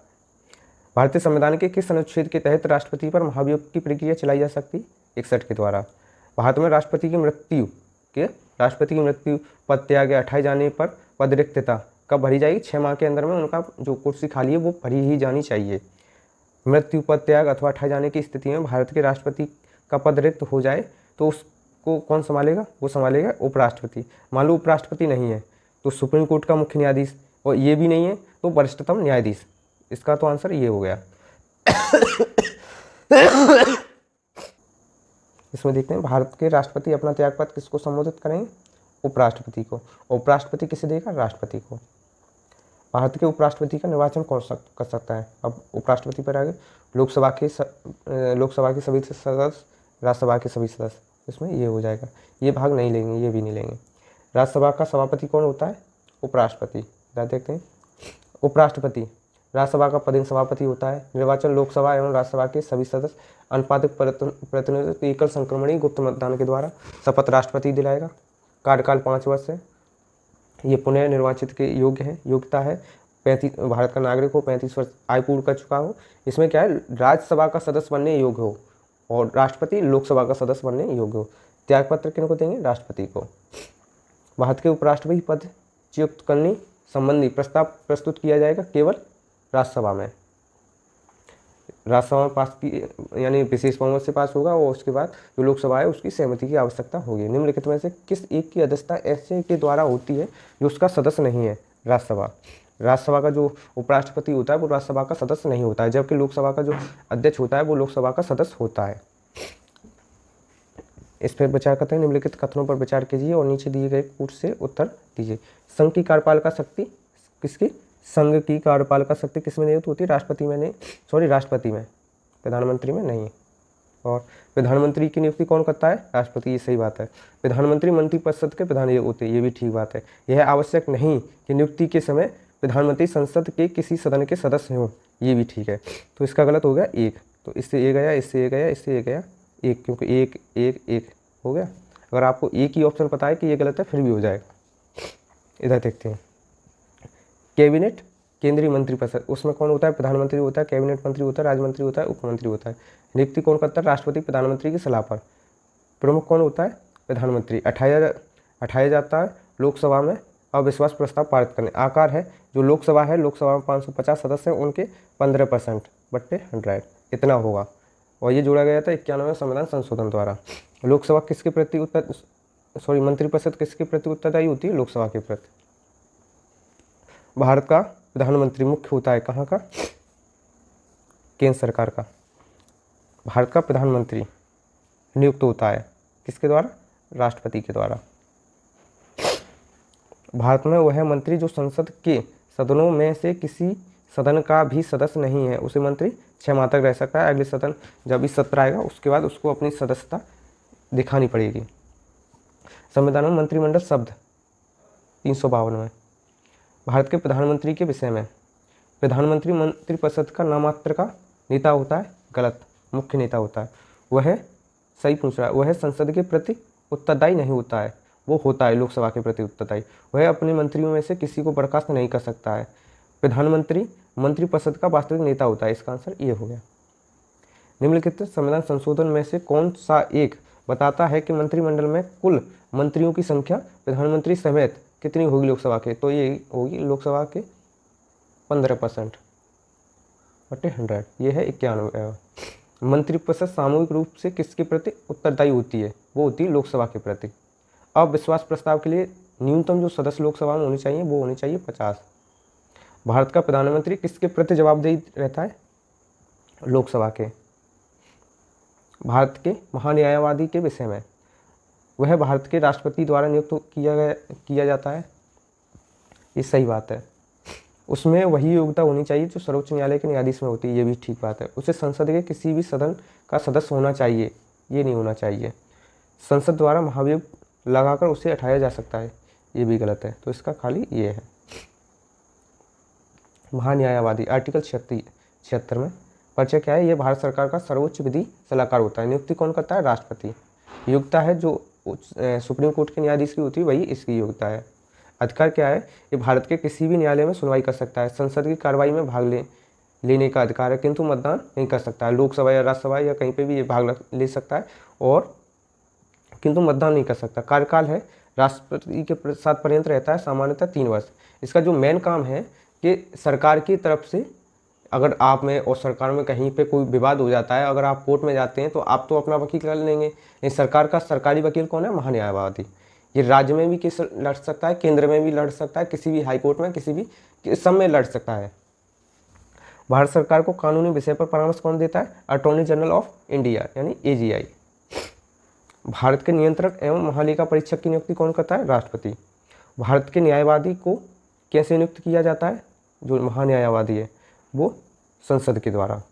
भारतीय संविधान के किस अनुच्छेद के तहत राष्ट्रपति पर महाभियोग की प्रक्रिया चलाई जा सकती, 61 के द्वारा। भारत में राष्ट्रपति की मृत्यु, पद त्याग या हटाए जाने पर पद रिक्तता कब भरी जाएगी, 6 माह के अंदर में उनका जो कुर्सी खाली है वो भरी ही जानी चाहिए। मृत्यु, पद त्याग अथवा हटाए जाने की स्थिति में भारत के राष्ट्रपति का पद रिक्त हो जाए तो उसको कौन संभालेगा, वो संभालेगा उपराष्ट्रपति। मान लो उपराष्ट्रपति नहीं है तो सुप्रीम कोर्ट का मुख्य न्यायाधीश, और ये भी नहीं है तो वरिष्ठतम न्यायाधीश। इसका तो आंसर ये हो गया। इसमें देखते हैं भारत के राष्ट्रपति अपना त्यागपत्र किसको संबोधित करेंगे, उपराष्ट्रपति को। उपराष्ट्रपति किसे देगा, राष्ट्रपति को। भारत के उपराष्ट्रपति का निर्वाचन कौन कर सकता है, अब उपराष्ट्रपति पर आगे लोकसभा के सभी सदस्य, राज्यसभा के सभी सदस्य, इसमें ये हो जाएगा। ये भाग नहीं लेंगे, ये भी नहीं लेंगे। राज्यसभा का सभापति कौन होता है, उपराष्ट्रपति। देखते हैं उपराष्ट्रपति राज्यसभा का पदेन सभापति होता है। निर्वाचन लोकसभा एवं राज्यसभा के सभी सदस्य अनुपातिक प्रतिनिधित्व एकल संक्रमणी गुप्त मतदान के द्वारा। शपथ राष्ट्रपति दिलाएगा। कार्यकाल 5 वर्ष है। ये पुनः निर्वाचित के योग्य है, योग्यता है 35, भारत का नागरिक हो, 35 वर्ष आयु पूर्ण कर चुका हो। इसमें क्या है, राज्यसभा का सदस्य बनने योग्य हो और राष्ट्रपति लोकसभा का सदस्य बनने योग्य हो। त्यागपत्र किनको देंगे, राष्ट्रपति को। भारत के उपराष्ट्रपति पद नियुक्त करने संबंधी प्रस्ताव प्रस्तुत किया जाएगा केवल राज्यसभा में। राज्यसभा में पास की यानी विशेष बहुमत से पास होगा और उसके बाद जो लोकसभा है उसकी सहमति की आवश्यकता होगी। निम्नलिखित में से किस एक की अध्यक्षता ऐसे के द्वारा होती है जो उसका सदस्य नहीं है, राज्यसभा। राज्यसभा का जो उपराष्ट्रपति होता है वो राज्यसभा का सदस्य नहीं होता है, जबकि लोकसभा का जो अध्यक्ष होता है वो लोकसभा का सदस्य होता है। इस पर विचार करते हैं। निम्नलिखित कथनों पर विचार कीजिए और नीचे दिए गए कूट से उत्तर दीजिए। संघ की कार्यपालिका शक्ति किसकी, संघ की कार्यपालिका शक्ति किसमें नियुक्त होती है, राष्ट्रपति में नहीं, राष्ट्रपति में, प्रधानमंत्री में नहीं। और प्रधानमंत्री की नियुक्ति कौन करता है, राष्ट्रपति। ये सही बात है। प्रधानमंत्री मंत्रिपरिषद के प्रधान होते हैं, ये भी ठीक बात है। यह आवश्यक नहीं कि नियुक्ति के समय प्रधानमंत्री संसद के किसी सदन के सदस्य हों, ये भी ठीक है। तो इसका गलत हो गया 1, तो इससे ये गया, इससे ये गया, इससे ये गया 1, क्योंकि 1 1 1 हो गया। अगर आपको एक ही ऑप्शन पता है कि ये गलत है फिर भी हो जाएगा। इधर देखते हैं कैबिनेट, केंद्रीय मंत्रिपरिषद, उसमें कौन होता है, प्रधानमंत्री होता है, कैबिनेट मंत्री होता है, राज्य मंत्री होता है, उप मंत्री होता है। नियुक्ति कौन करता है, राष्ट्रपति प्रधानमंत्री की सलाह पर। प्रमुख कौन होता है, प्रधानमंत्री। उठाया जाता है लोकसभा में अविश्वास प्रस्ताव पारित करने। आकार है जो लोकसभा है, लोकसभा में 550 सदस्य हैं, उनके 15% बट्टे 100 इतना होगा। और ये जोड़ा गया था 91वें संविधान संशोधन द्वारा। लोकसभा किसके प्रति मंत्रिपरिषद किसके प्रति उत्तरदायी होती है, लोकसभा के प्रति। भारत का प्रधानमंत्री मुख्य होता है कहाँ का, केंद्र सरकार का। भारत का प्रधानमंत्री नियुक्त होता है किसके द्वारा, राष्ट्रपति के द्वारा। भारत में वह मंत्री जो संसद के सदनों में से किसी सदन का भी सदस्य नहीं है, उसे मंत्री 6 माह तक रह सकता है। अगले सदन जब भी सत्र आएगा उसके बाद उसको अपनी सदस्यता दिखानी पड़ेगी। संविधान में मंत्रिमंडल शब्द 352 में। भारत के प्रधानमंत्री के विषय में, प्रधानमंत्री मंत्रिपरिषद का नामात्र का नेता होता है, गलत, मुख्य नेता होता है। वह सही पूछ रहा है, वह संसद के प्रति उत्तरदायी नहीं होता है, वो होता है लोकसभा के प्रति उत्तरदायी। वह अपने मंत्रियों में से किसी को बर्खास्त नहीं कर सकता है। प्रधानमंत्री मंत्रिपरिषद का वास्तविक नेता होता है। इसका आंसर ये हो गया। निम्नलिखित संविधान संशोधन में से कौन सा एक बताता है कि मंत्रिमंडल में कुल मंत्रियों की संख्या प्रधानमंत्री समेत कितनी होगी लोकसभा के? तो ये होगी लोकसभा के 15% बटे 100, ये है 91। मंत्रिपरिषद सामूहिक रूप से किसके प्रति उत्तरदायी होती है? वो होती है लोकसभा के प्रति। अविश्वास प्रस्ताव के लिए न्यूनतम जो सदस्य लोकसभा में होने चाहिए वो होने चाहिए 50। भारत का प्रधानमंत्री किसके प्रति जवाबदेही रहता है? लोकसभा के। भारत के महान्यायवादी के विषय में, वह भारत के राष्ट्रपति द्वारा नियुक्त किया जाता है। ये सही बात है। उसमें वही योग्यता होनी चाहिए जो सर्वोच्च न्यायालय के न्यायाधीश में होती है, ये भी ठीक बात है। उसे संसद के किसी भी सदन का सदस्य होना चाहिए, ये नहीं होना चाहिए। संसद द्वारा महाभियोग लगाकर उसे हटाया जा सकता है, ये भी गलत है। तो इसका खाली ये है। महान्यायवादी आर्टिकल 76 में परिचय क्या है? ये भारत सरकार का सर्वोच्च विधि सलाहकार होता है। नियुक्ति कौन करता है? राष्ट्रपति। योग्यता है जो सुप्रीम कोर्ट के न्यायाधीश की होती है, वही इसकी योग्यता है। अधिकार क्या है? ये भारत के किसी भी न्यायालय में सुनवाई कर सकता है। संसद की कार्रवाई में भाग लेने का अधिकार है, किंतु मतदान नहीं कर सकता है। लोकसभा या राज्यसभा या कहीं पे भी ये भाग ले सकता है और किंतु मतदान नहीं कर सकता। कार्यकाल है राष्ट्रपति के साथ पर्यंत रहता है, सामान्यतः 3 वर्ष। इसका जो मेन काम है कि सरकार की तरफ से अगर आप में और सरकार में कहीं पे कोई विवाद हो जाता है, अगर आप कोर्ट में जाते हैं तो आप तो अपना वकील कर लेंगे, लेकिन सरकार का सरकारी वकील कौन है? महान्यायवादी। ये राज्य में भी केस लड़ सकता है, केंद्र में भी लड़ सकता है, किसी भी हाई कोर्ट में, किसी भी सब में लड़ सकता है। भारत सरकार को कानूनी विषय पर परामर्श कौन देता है? अटॉर्नी जनरल ऑफ इंडिया यानी AGI। भारत के नियंत्रक एवं महालेखा परीक्षक की नियुक्ति कौन करता है? राष्ट्रपति। भारत के न्यायवादी को कैसे नियुक्त किया जाता है? जो महान्यायवादी है वो संसद के द्वारा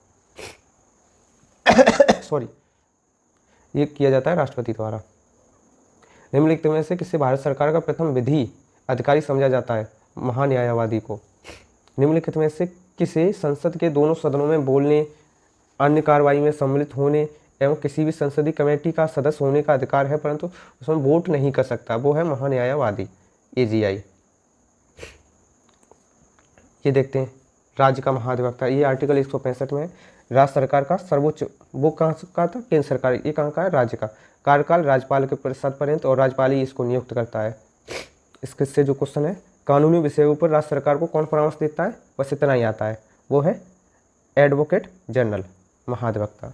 ये किया जाता है राष्ट्रपति द्वारा। निम्नलिखित में से किसे भारत सरकार का प्रथम विधि अधिकारी समझा जाता है? महान्यायवादी को। निम्नलिखित में से किसे संसद के दोनों सदनों में बोलने, अन्य कार्रवाई में सम्मिलित होने एवं किसी भी संसदीय कमेटी का सदस्य होने का अधिकार है परंतु उसमें वोट नहीं कर सकता? वो है महान्यायवादी AGI। ये देखते हैं राज्य का महाधिवक्ता, ये आर्टिकल 165 में है। राज्य सरकार का सर्वोच्च, वो कहाँ का था? केंद्र सरकार। ये कहाँ का है? राज्य का। कार्यकाल राज्यपाल के परिषद पर्यंत और राज्यपाल ही इसको नियुक्त करता है। इससे जो क्वेश्चन है, कानूनी विषयों पर राज्य सरकार को कौन परामर्श देता है? बस इतना ही आता है, वो है एडवोकेट जनरल, महाधिवक्ता।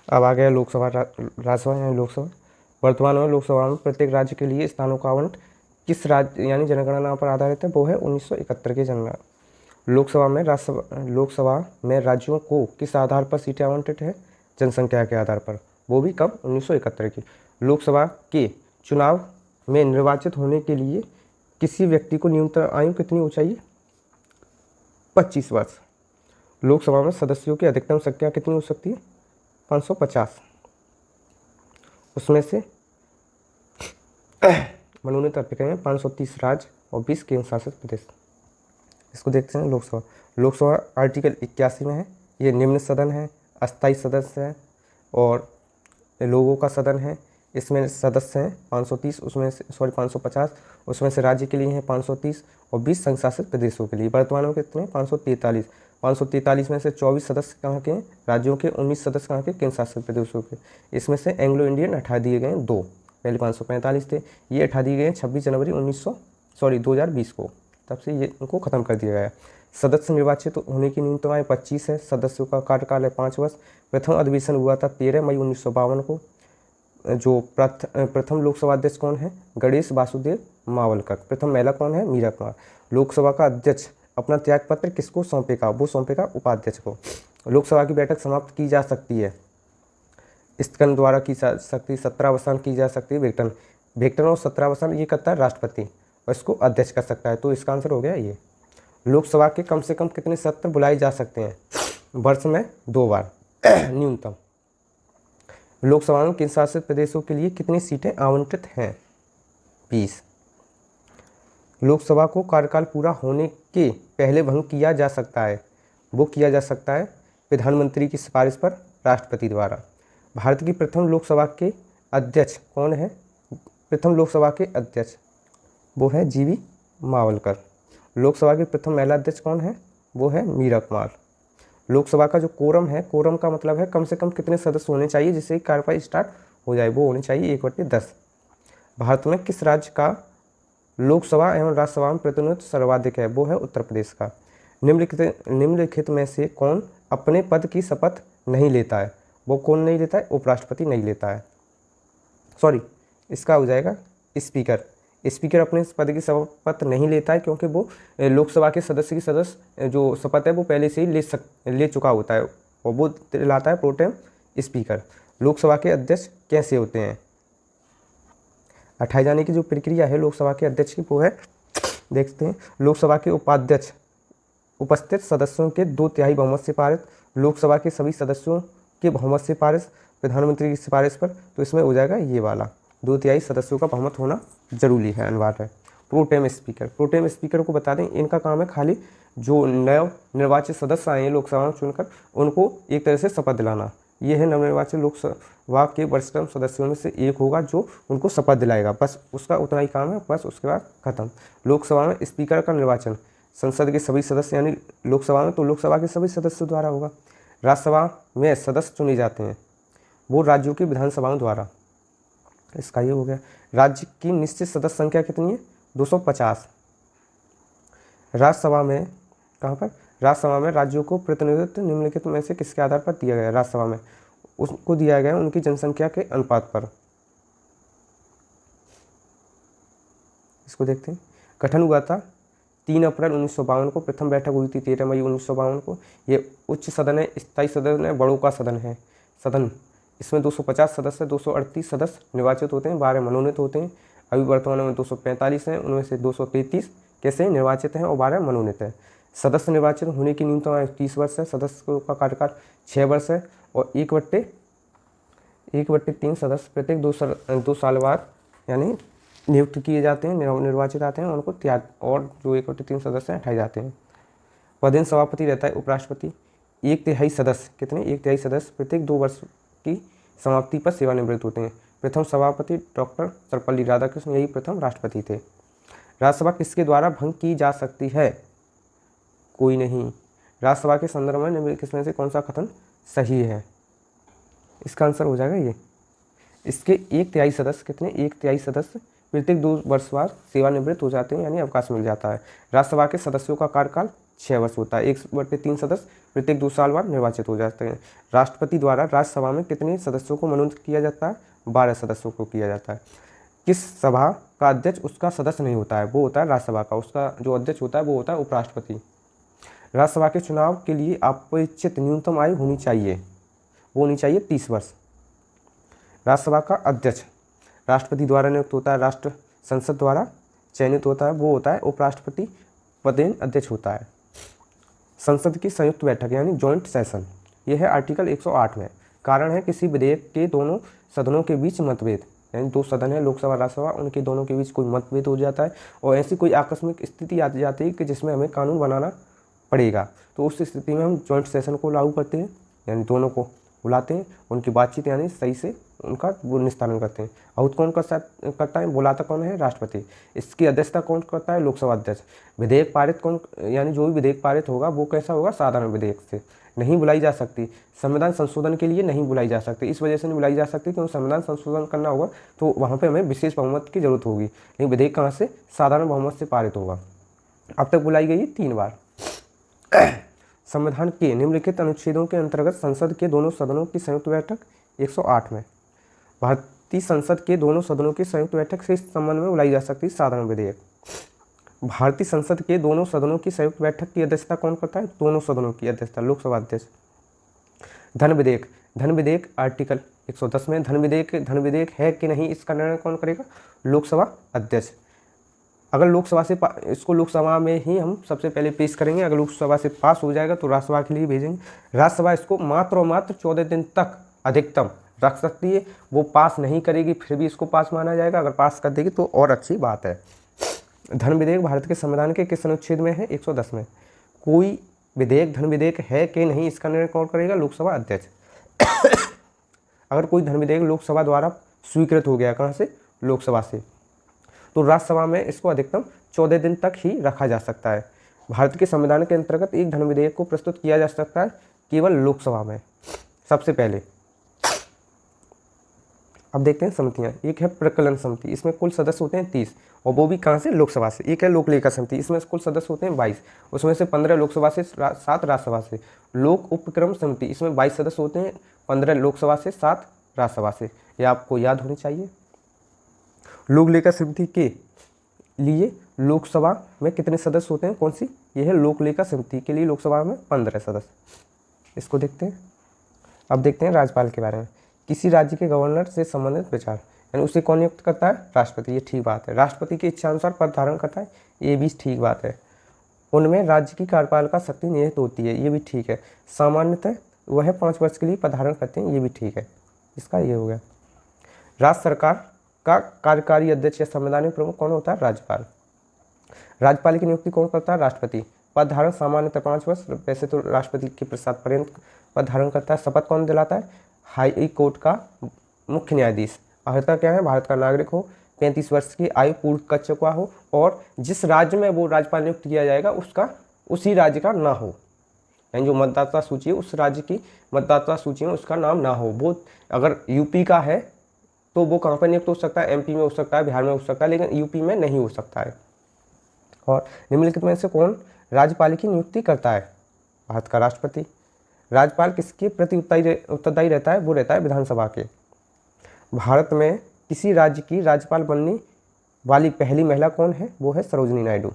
अब आ गया लोकसभा राज्यसभा यानी लोकसभा। वर्तमान में लोकसभा में प्रत्येक राज्य के लिए स्थानों का आवंटन किस राज्य यानी जनगणना पर आधारित है? वो है 1971 की जनगणना। लोकसभा में राज्यों को किस आधार पर सीटें आवंटित है? जनसंख्या के आधार पर। वो भी कब? 1971 की। लोकसभा के चुनाव में निर्वाचित होने के लिए किसी व्यक्ति को न्यूनतम आयु कितनी हो चाहिए? 25 वर्ष। लोकसभा में सदस्यों की अधिकतम संख्या कितनी हो सकती है? 550। उसमें से मनोनीत अध्यक्ष हैं 530 राज्य और 20 केंद्र शासित प्रदेश। इसको देखते हैं लोकसभा। लोकसभा आर्टिकल 81 में है। ये निम्न सदन है, अस्थायी सदस्य है और लोगों का सदन है। इसमें सदस्य हैं 530, उसमें से 550, उसमें से राज्य के लिए हैं 530 और 20 संघ शासित प्रदेशों के लिए। वर्तमान में कितने? 543। 543 में से 24 सदस्य कहाँ के हैं? राज्यों के। 19 सदस्य कहाँ के? केंद्र शासित प्रदेशों के। इसमें से एंग्लो इंडियन हटा दिए गए हैं 2, पहले 545 थे, ये हटा दिए गए 26 जनवरी 2020 को, तब से ये इनको खत्म कर दिया गया। सदस्य निर्वाचित होने की न्यूनतम आयु 25 है। सदस्यों का कार्यकाल है 5 वर्ष। प्रथम अधिवेशन हुआ था 13 मई 1952 को। जो प्रथम लोकसभा अध्यक्ष कौन है? गणेश वासुदेव मावलकर। प्रथम महिला कौन है? मीरा कुमार। लोकसभा का अध्यक्ष अपना त्यागपत्र किसको सौंपेगा? वो सौंपेगा उपाध्यक्ष को। लोकसभा की बैठक समाप्त की जा सकती है स्थगन द्वारा की जा सकती, सत्रावसान की जा सकती है, विघटन। विघटन और सत्रावसान ये करता है राष्ट्रपति और इसको अध्यक्ष कर सकता है। तो इसका आंसर हो गया ये। लोकसभा के कम से कम कितने सत्र बुलाए जा सकते हैं? वर्ष में 2 बार न्यूनतम। लोकसभा में केंद्र शासित प्रदेशों के लिए कितनी सीटें आवंटित हैं? 20। लोकसभा को कार्यकाल पूरा होने के पहले भंग किया जा सकता है, वो किया जा सकता है प्रधानमंत्री की सिफारिश पर राष्ट्रपति द्वारा। भारत की प्रथम लोकसभा के अध्यक्ष कौन है? प्रथम लोकसभा के अध्यक्ष वो है जीवी मावलकर। लोकसभा की प्रथम महिला अध्यक्ष कौन है? वो है मीरा कुमार। लोकसभा का जो कोरम है, कोरम का मतलब है कम से कम कितने सदस्य होने चाहिए जिससे कार्यवाही स्टार्ट हो जाए, वो होने चाहिए 1/10। भारत में किस राज्य का लोकसभा एवं राज्यसभा में प्रतिनिधित्व सर्वाधिक है? वो है उत्तर प्रदेश का। निम्नलिखित में से कौन अपने पद की शपथ नहीं लेता है? वो कौन नहीं लेता है? उपराष्ट्रपति नहीं लेता है। सॉरी, इसका हो जाएगा स्पीकर। स्पीकर अपने पद की शपथ नहीं लेता है क्योंकि वो लोकसभा के सदस्य की जो शपथ है वो पहले से ही ले चुका होता है और वो दिलाता है प्रोटेम स्पीकर। लोकसभा के अध्यक्ष कैसे होते हैं? हटाए जाने की जो प्रक्रिया है लोकसभा के अध्यक्ष की वो है, देखते हैं। लोकसभा के उपाध्यक्ष उपस्थित सदस्यों के 2/3 बहुमत से पारित, लोकसभा के सभी सदस्यों के बहुमत से पारित, प्रधानमंत्री की सिफारिश पर। तो इसमें हो जाएगा ये वाला, 2/3 सदस्यों का बहुमत होना जरूरी है, अनिवार्य है। प्रोटेम स्पीकर, प्रोटेम स्पीकर को बता दें इनका काम है खाली जो नव निर्वाचित सदस्य आए हैं लोकसभा में चुनकर उनको एक तरह से शपथ दिलाना। ये है नवनिर्वाचित लोकसभा के वरिष्ठतम सदस्यों में से एक होगा जो उनको शपथ दिलाएगा, बस उसका उतना ही काम है, बस उसके बाद खत्म। लोकसभा में स्पीकर का निर्वाचन संसद के सभी सदस्य यानी लोकसभा में तो लोकसभा के सभी सदस्यों द्वारा होगा। राज्यसभा में सदस्य चुने जाते हैं वो राज्यों की विधानसभाओं द्वारा। इसका ये हो गया। राज्य की निश्चित सदस्य संख्या कितनी है? 250। राज्यसभा में कहाँ पर? राज्यसभा में राज्यों को प्रतिनिधित्व निम्नलिखित में से किसके आधार पर दिया गया? राज्यसभा में उसको दिया गया उनकी जनसंख्या के अनुपात पर। इसको देखते हैं। गठन हुआ था 3 अप्रैल 1952 को, प्रथम बैठक हुई थी 13 मई 1952 को। ये उच्च सदन है, स्थायी सदन है, बड़ों का सदन है सदन। इसमें 250 सदस्य, 238 सदस्य निर्वाचित होते हैं, 12 मनोनीत होते हैं। अभी वर्तमान में 245 हैं, उनमें से 233 कैसे निर्वाचित हैं और 12 मनोनीत हैं। सदस्य निर्वाचित होने की न्यूनतम आयु 30 वर्ष है। सदस्य का कार्यकाल 6 वर्ष है और 1/3 सदस्य प्रत्येक 2 साल बाद यानी नियुक्त किए जाते हैं, निर्वाचित आते हैं, उनको त्याग और जो 1/3 सदस्य हटाए जाते हैं। पदेन सभापति रहता है उपराष्ट्रपति। 1/3 सदस्य कितने? 1/3 सदस्य प्रत्येक 2 वर्ष की समाप्ति पर सेवानिवृत्त होते हैं। प्रथम सभापति डॉक्टर सर्वपल्ली राधाकृष्णन, यही प्रथम राष्ट्रपति थे। राज्यसभा किसके द्वारा भंग की जा सकती है? कोई नहीं। राज्यसभा के संदर्भ में निम्नलिखित में से कौन सा कथन सही है? इसका आंसर हो जाएगा ये। इसके 1/3 सदस्य कितने? 1/3 सदस्य प्रत्येक 2 वर्ष बाद सेवानिवृत्त हो जाते हैं यानी अवकाश मिल जाता है। राज्यसभा के सदस्यों का कार्यकाल 6 वर्ष होता है। 1/3 सदस्य प्रत्येक 2 साल बाद निर्वाचित हो जाते हैं। राष्ट्रपति द्वारा राज्यसभा में कितने सदस्यों को मनोनीत किया जाता है? 12 सदस्यों को किया जाता है। किस सभा का अध्यक्ष उसका सदस्य नहीं होता है? वो होता है राज्यसभा का, उसका जो अध्यक्ष होता है वो होता है उपराष्ट्रपति। राज्यसभा के चुनाव के लिए अपेक्षित न्यूनतम आयु होनी चाहिए, वो होनी चाहिए 30 वर्ष। राज्यसभा का अध्यक्ष राष्ट्रपति द्वारा नियुक्त होता है, राष्ट्र संसद द्वारा चयनित होता है, वो होता है उपराष्ट्रपति। पदेन अध्यक्ष होता है। संसद की संयुक्त बैठक यानी जॉइंट सेशन, यह है आर्टिकल 108 में। कारण है किसी विधेयक के दोनों सदनों के बीच मतभेद, यानी 2 सदन है लोकसभा राज्यसभा, उनके दोनों के बीच कोई मतभेद हो जाता है और ऐसी कोई आकस्मिक स्थिति आ जाती है कि जिसमें हमें कानून बनाना पड़ेगा, तो उस स्थिति में हम जॉइंट सेशन को लागू करते हैं, यानी दोनों को बुलाते हैं, उनकी बातचीत यानी सही से उनका वो निस्तारण करते हैं। और कौन करता है? बुलाता कौन है? राष्ट्रपति। इसकी अध्यक्षता कौन करता है? लोकसभा अध्यक्ष। विधेयक पारित कौन, यानी जो भी विधेयक पारित होगा वो कैसा होगा? साधारण विधेयक से नहीं बुलाई जा सकती। संविधान संशोधन के लिए नहीं बुलाई जा सकती, इस वजह से नहीं बुलाई जा सकती क्योंकि संविधान संशोधन करना होगा तो वहाँ पर हमें विशेष बहुमत की जरूरत होगी, लेकिन विधेयक कहाँ से? साधारण बहुमत से पारित होगा। अब तक बुलाई गई 3 बार। संविधान के निम्नलिखित अनुच्छेदों के अंतर्गत संसद के दोनों सदनों की संयुक्त बैठक 108 में भारतीय संसद के दोनों सदनों की संयुक्त बैठक से इस संबंध में बुलाई जा सकती है साधारण विधेयक। भारतीय संसद के दोनों सदनों की संयुक्त बैठक की अध्यक्षता कौन करता है? दोनों सदनों की अध्यक्षता लोकसभा अध्यक्ष। धन विधेयक धन विधेयक आर्टिकल 110 में धन विधेयक है कि नहीं इसका निर्णय कौन करेगा? लोकसभा अध्यक्ष। अगर लोकसभा से इसको लोकसभा में ही हम सबसे पहले पेश करेंगे, अगर लोकसभा से पास हो जाएगा तो राज्यसभा के लिए भेजेंगे। राज्यसभा इसको मात्र और मात्र 14 दिन तक अधिकतम रख सकती है, वो पास नहीं करेगी फिर भी इसको पास माना जाएगा, अगर पास कर देगी तो और अच्छी बात है। धन विधेयक भारत के संविधान के किस अनुच्छेद में है? 110 में। कोई विधेयक धन विधेयक है कि नहीं इसका निर्णय कौन करेगा? लोकसभा अध्यक्ष। अगर कोई धन विधेयक लोकसभा द्वारा स्वीकृत हो गया, कहाँ से? लोकसभा से, तो राज्यसभा में इसको अधिकतम 14 दिन तक ही रखा जा सकता है। भारत के संविधान के अंतर्गत एक धन विधेयक को प्रस्तुत किया जा सकता है केवल लोकसभा में सबसे पहले। अब देखते हैं समितियां। एक है प्रकलन समिति, इसमें कुल सदस्य होते हैं 30 और वो भी कहाँ से? लोकसभा से। एक है लोक लेखा समिति, इसमें कुल सदस्य होते हैं 22, उसमें से 15 लोकसभा से 7 राज्यसभा से। लोक उपक्रम समिति, इसमें 22 सदस्य होते हैं, 15 लोकसभा से 7 राज्यसभा से। ये आपको याद होनी चाहिए। लोक लेखा समिति के लिए लोकसभा में कितने सदस्य होते हैं? कौन सी? ये है लोक लेखा समिति के लिए लोकसभा में 15 सदस्य। इसको देखते हैं। अब देखते हैं राज्यपाल के बारे में। किसी राज्य के गवर्नर से संबंधित विचार, यानी उसे कौन नियुक्त करता है? राष्ट्रपति। ये ठीक बात है। राष्ट्रपति की इच्छानुसार पद धारण करता है, ये भी ठीक बात है। उनमें राज्य की कार्यपालिका शक्ति निहित होती है, ये भी ठीक है। सामान्यतः वह 5 वर्ष के लिए पद धारण करते हैं, ये भी ठीक है। इसका ये हो गया। राज्य सरकार का कार्यकारी अध्यक्ष या संवैधानिक प्रमुख कौन होता है? राज्यपाल। राज्यपाल की नियुक्ति कौन करता है? राष्ट्रपति। पद धारण सामान्यतः 5 वर्ष, वैसे तो राष्ट्रपति के प्रसाद पर्यंत पद धारण करता है। शपथ कौन दिलाता है? हाई कोर्ट का मुख्य न्यायाधीश। अर्हता क्या है? भारत का नागरिक हो, 35 वर्ष की आयु पूर्ण कर चुका हो और जिस राज्य में वो राज्यपाल नियुक्त किया जाएगा उसका उसी राज्य का ना हो, यानी जो मतदाता सूची है उस राज्य की मतदाता सूची में उसका नाम ना हो। वो अगर यूपी का है तो वो कहाँ पर नियुक्त हो सकता है? एमपी में हो सकता है, बिहार में हो सकता है, लेकिन यूपी में नहीं हो सकता है। और निम्नलिखित में से कौन राज्यपाल की नियुक्ति करता है? भारत का राष्ट्रपति। राज्यपाल किसके प्रति उत्तरदायी रहता है? वो रहता है विधानसभा के। भारत में किसी राज्य की राज्यपाल बनने वाली पहली महिला कौन है? वो है सरोजिनी नायडू।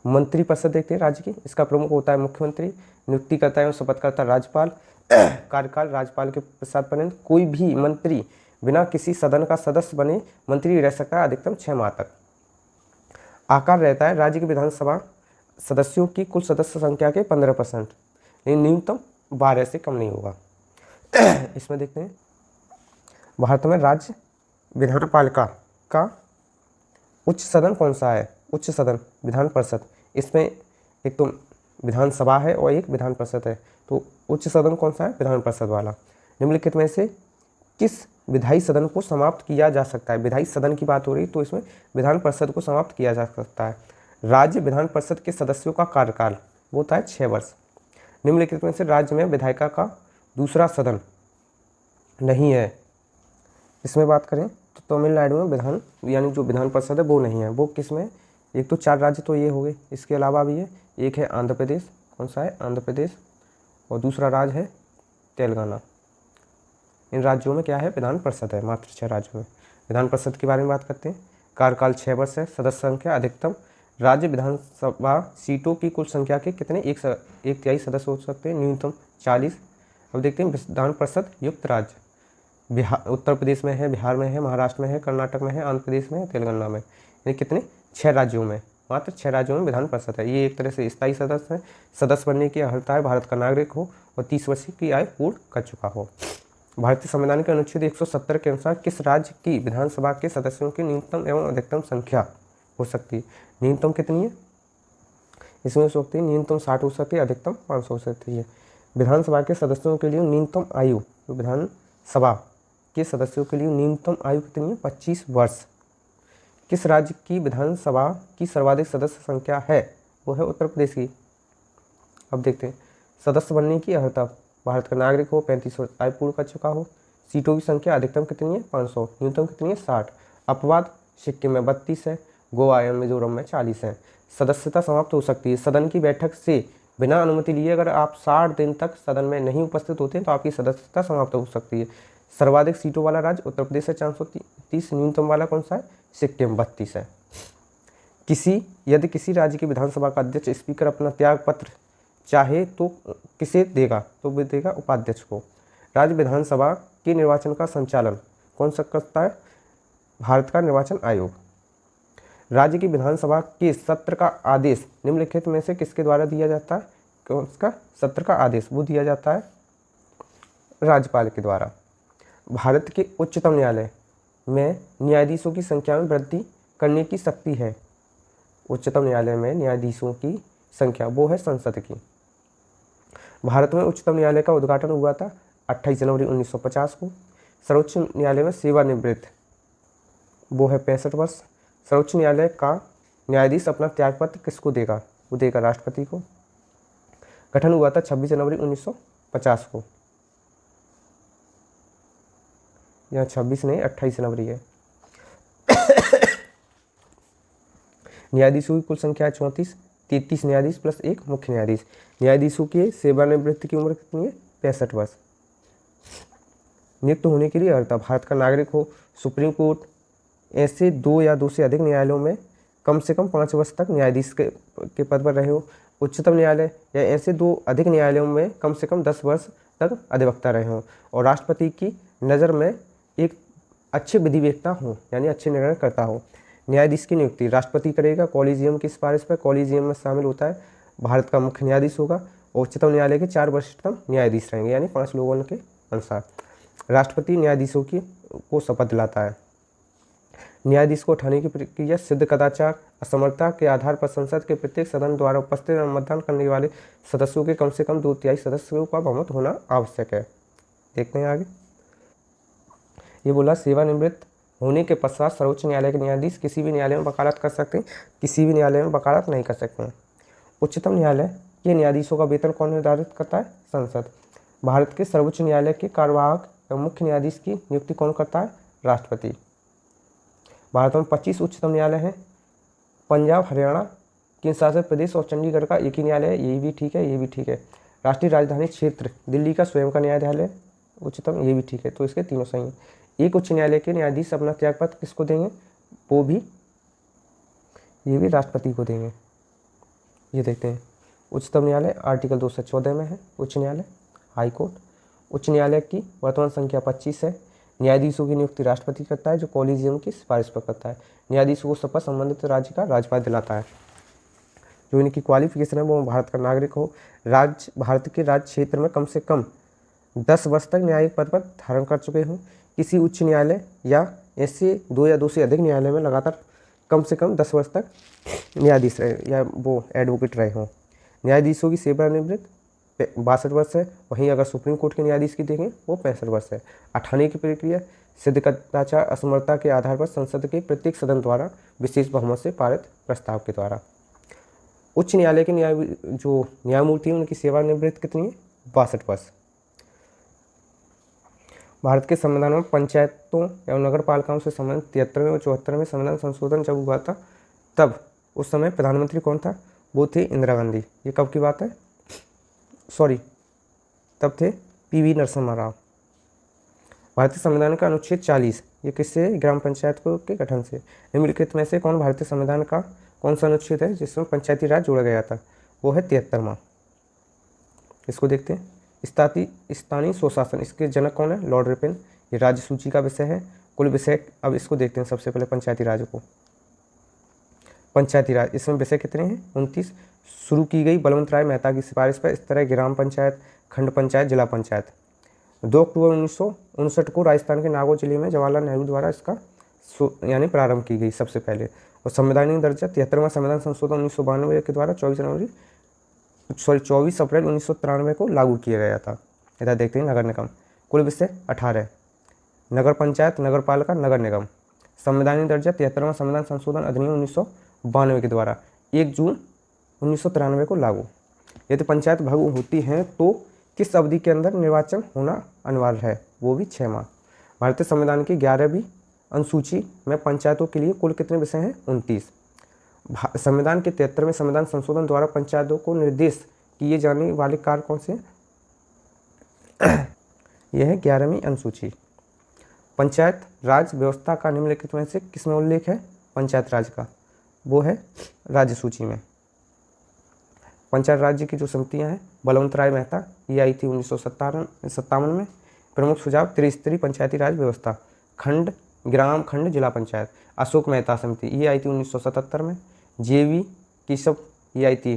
मंत्रिपरिषद देखते हैं राज्य की, इसका प्रमुख होता है मुख्यमंत्री, नियुक्ति करता है और शपथ करता है राज्यपाल। कार्यकाल राज्यपाल के प्रसाद पर्यंत। कोई भी मंत्री बिना किसी सदन का सदस्य बने मंत्री रह सकता है अधिकतम 6 माह तक। आकार रहता है राज्य की विधानसभा सदस्यों की कुल सदस्य संख्या के 15%, लेकिन न्यूनतम 12 से कम नहीं होगा। इसमें देखते हैं भारत में राज्य विधानपालिका का उच्च सदन कौन सा है? उच्च सदन विधान परिषद। इसमें एक तो विधानसभा है और एक विधान परिषद है, तो उच्च सदन कौन सा है? विधान परिषद वाला। निम्नलिखित में से किस विधायी सदन को समाप्त किया जा सकता है? विधायी सदन की बात हो रही तो इसमें विधान परिषद को समाप्त किया जा सकता है। राज्य विधान परिषद के सदस्यों का कार्यकाल वो होता है 6 वर्ष। निम्नलिखित में से राज्य में विधायिका का दूसरा सदन नहीं है। इसमें बात करें तो तमिलनाडु में विधान यानी जो विधान परिषद है वो नहीं है। वो किस में? एक तो 4 राज्य तो ये हो गए, इसके अलावा भी है। एक है आंध्र प्रदेश, कौन सा है? आंध्र प्रदेश, और दूसरा राज्य है तेलंगाना। इन राज्यों में क्या है? विधान परिषद है, मात्र 6 राज्यों में। विधान परिषद के बारे में बात करते हैं। कार्यकाल 6 वर्ष है। सदस्य संख्या अधिकतम राज्य विधानसभा सीटों की कुल संख्या के कितने? 1/3 सदस्य हो सकते हैं, न्यूनतम 40। अब देखते हैं विधान परिषद युक्त राज्य। बिहार, उत्तर प्रदेश में है, बिहार में है, महाराष्ट्र में है, कर्नाटक में है, आंध्र प्रदेश में है, तेलंगाना में। यानी कितने? 6 राज्यों में, मात्र 6 राज्यों में विधान परिषद है। ये एक तरह से स्थायी सदस्य है। सदस्य बनने की अर्हता है भारत का नागरिक हो और 30 वर्ष की आयु पूर्ण कर चुका हो। भारतीय संविधान के अनुच्छेद 170 के अनुसार किस राज्य की विधानसभा के सदस्यों की न्यूनतम एवं अधिकतम संख्या हो सकती है? न्यूनतम कितनी है? इसमें हो सकती है न्यूनतम 60 हो सकती है, अधिकतम 500 हो सकती है। विधानसभा के सदस्यों के लिए न्यूनतम आयु, विधानसभा के सदस्यों के लिए न्यूनतम आयु कितनी है? 25 वर्ष। किस राज्य की विधानसभा की सर्वाधिक सदस्य संख्या है? वो है उत्तर प्रदेश की। अब देखते हैं सदस्य बनने की अर्हता। भारत का नागरिक हो, 35 वर्ष आयु पूर्ण कर चुका हो। सीटों की संख्या अधिकतम कितनी है? 500, न्यूनतम कितनी है? 60। अपवाद सिक्किम में 32 है, गोवा एवं मिजोरम में 40 है। सदस्यता समाप्त हो सकती है सदन की बैठक से बिना अनुमति लिए। अगर आप 60 दिन तक सदन में नहीं उपस्थित होते हैं तो आपकी सदस्यता समाप्त हो सकती है। सर्वाधिक सीटों वाला राज्य उत्तर प्रदेश है 430, न्यूनतम वाला कौन सा है? सिक्किम 32 है। यदि किसी राज्य की विधानसभा का अध्यक्ष स्पीकर अपना त्याग पत्र चाहे तो किसे देगा? तो वो देगा उपाध्यक्ष को। राज्य विधानसभा के निर्वाचन का संचालन कौन सा करता है? भारत का निर्वाचन आयोग। राज्य की विधानसभा के सत्र का आदेश निम्नलिखित में से किसके द्वारा दिया जाता है? कौन सा सत्र का आदेश वो दिया जाता है? राज्यपाल के द्वारा। भारत के उच्चतम न्यायालय में न्यायाधीशों की संख्या में वृद्धि करने की शक्ति है। उच्चतम न्यायालय में न्यायाधीशों की संख्या वो है संसद की। भारत में उच्चतम न्यायालय का उद्घाटन हुआ था 28 जनवरी 1950 को। सर्वोच्च न्यायालय में सेवानिवृत्त वो है 65 वर्ष। सर्वोच्च न्यायालय का न्यायाधीश अपना त्यागपत्र किसको देगा? वो देगा राष्ट्रपति को। गठन हुआ था 26 जनवरी 1950 को। यहाँ 26 नहीं 28 जनवरी है। न्यायाधीशों की कुल संख्या है 34, 33 न्यायाधीश प्लस एक मुख्य न्यायाधीश। न्यायाधीशों की सेवानिवृत्ति की उम्र कितनी है? 65 वर्ष। नियुक्त होने के लिए अर्हता भारत का नागरिक हो, सुप्रीम कोर्ट, ऐसे 2 या 2 से अधिक न्यायालयों में कम से कम 5 वर्ष तक न्यायाधीश के पद पर रहे हो, उच्चतम न्यायालय या ऐसे 2 अधिक न्यायालयों में कम से कम 10 वर्ष तक अधिवक्ता रहे हो, और राष्ट्रपति की नज़र में एक अच्छे विधिवेत्ता हो यानी अच्छे निर्णय करता हो। न्यायाधीश की नियुक्ति राष्ट्रपति करेगा कॉलेजियम की सिफारिश पर। कॉलेजियम में शामिल होता है भारत का मुख्य न्यायाधीश होगा और उच्चतम न्यायालय के 4 वरिष्ठतम न्यायाधीश रहेंगे यानी 5 लोगों के अनुसार। राष्ट्रपति न्यायाधीशों को शपथ दिलाता है। न्यायाधीश को उठाने की प्रक्रिया सिद्ध कदाचार असमर्थता के आधार पर संसद के प्रत्येक सदन द्वारा उपस्थित और मतदान करने वाले सदस्यों के कम से कम 2/3 सदस्यों का बहुमत होना आवश्यक है। देखते हैं आगे। ये बोला सेवानिवृत्त होने के पश्चात सर्वोच्च न्यायालय के न्यायाधीश किसी भी न्यायालय में वकालत कर सकते हैं, किसी भी न्यायालय में वकालत नहीं कर सकते हैं। उच्चतम न्यायालय के न्यायाधीशों का वेतन कौन निर्धारित करता है? संसद। भारत के सर्वोच्च न्यायालय के कार्यवाहक एवं मुख्य न्यायाधीश की नियुक्ति कौन करता है? राष्ट्रपति। भारत में 25 उच्चतम न्यायालय हैं। पंजाब, हरियाणा, केंद्र शासित प्रदेश और चंडीगढ़ का एक ही न्यायालय है। ये भी ठीक है, ये भी ठीक है। राष्ट्रीय राजधानी क्षेत्र दिल्ली का स्वयं का न्यायालय उच्चतम, ये भी ठीक है। तो इसके तीनों सही हैं। एक उच्च न्यायालय के न्यायाधीश अपना त्यागपत्र किसको देंगे? वो भी ये भी राष्ट्रपति को देंगे। ये देखते हैं। उच्चतम न्यायालय आर्टिकल 214 में है। उच्च न्यायालय हाई कोर्ट। उच्च न्यायालय की वर्तमान संख्या 25 है। न्यायाधीशों की नियुक्ति राष्ट्रपति करता है जो कॉलेजियम की सिफारिश पर करता है। न्यायाधीशों को शपथ संबंधित राज्य का राज्यपाल दिलाता है। जो इनकी क्वालिफिकेशन है वो भारत का नागरिक हो, भारत के राज्य क्षेत्र में कम से कम 10 वर्ष तक न्यायिक पद पर धारण कर चुके हों, किसी उच्च न्यायालय या ऐसे 2 या 2 से अधिक न्यायालय में लगातार कम से कम 10 वर्ष तक न्यायाधीश रहे या वो एडवोकेट रहे हों। न्यायाधीशों की सेवानिवृत्त 62 वर्ष है। वहीं अगर सुप्रीम कोर्ट के न्यायाधीश की देखें वो 65 वर्ष है। उठाने की प्रक्रिया सिद्ध कदाचार असमर्थता के आधार पर संसद के प्रत्येक सदन द्वारा विशेष बहुमत से पारित प्रस्ताव के द्वारा। उच्च न्यायालय के न्यायमूर्ति उनकी सेवानिवृत्त कितनी है? 62 वर्ष। भारत के संविधान में पंचायतों एवं नगर पालिकाओं से संबंधित 73वें और 74वें संविधान संशोधन जब हुआ था तब उस समय प्रधानमंत्री कौन था? वो थे इंदिरा गांधी। ये कब की बात है? तब थे PV नरसिम्हा राव। भारतीय संविधान का अनुच्छेद 40 ये किससे? ग्राम पंचायत के गठन से। निम्नलिखित में से कौन भारतीय संविधान का कौन सा अनुच्छेद है जिसमें पंचायती राज जोड़ा गया था? वो है 73वां। इसको देखते हैं। स्थानीय स्वशासन, इसके जनक कौन है? Lord Ripon. ये राज्य सूची का विषय है। कुल विषय अब इसको देखते हैं। सबसे पहले पंचायती राज को। पंचायती राज इसमें विषय कितने हैं? 29। शुरू की गई बलवंत राय मेहता की सिफारिश पर इस तरह ग्राम पंचायत, खंड पंचायत, जिला पंचायत। 2 अक्टूबर 1959 को राजस्थान के नागौर जिले में जवाहरलाल नेहरू द्वारा इसका यानी प्रारंभ की गई सबसे पहले। और संवैधानिक दर्जा 73वां संविधान संशोधन 1992 के द्वारा 24 अप्रैल 1993 को लागू किया गया था। इधर देखते हैं नगर निगम। कुल विषय 18। नगर पंचायत, नगर पालिका, नगर निगम। संवैधानिक दर्जा 73वां संविधान संशोधन अधिनियम 1992 के द्वारा 1 जून 1993 को लागू। यदि पंचायत भंग होती हैं तो किस अवधि के अंदर निर्वाचन होना अनिवार्य है? वो भी 6 माह। भारतीय संविधान की 11वीं अनुसूची में पंचायतों के लिए कुल कितने विषय हैं? 29। संविधान के 73वें संविधान संशोधन द्वारा पंचायतों को निर्देश किए जाने वाले कार्य कौन से हैं? यह है 11वीं अनुसूची। पंचायत राज व्यवस्था का निम्नलिखित में से किसमें उल्लेख है? पंचायत राज का, वो है राज्य सूची में। पंचायत राज्य की जो समितियां हैं, बलवंत राय मेहता ये आई थी 1957 में। प्रमुख सुझाव त्रिस्तरीय पंचायती राज व्यवस्था, खंड, ग्राम खंड, जिला पंचायत। अशोक मेहता समिति, ये आई थी 1977 में। JV केशव, ये आई थी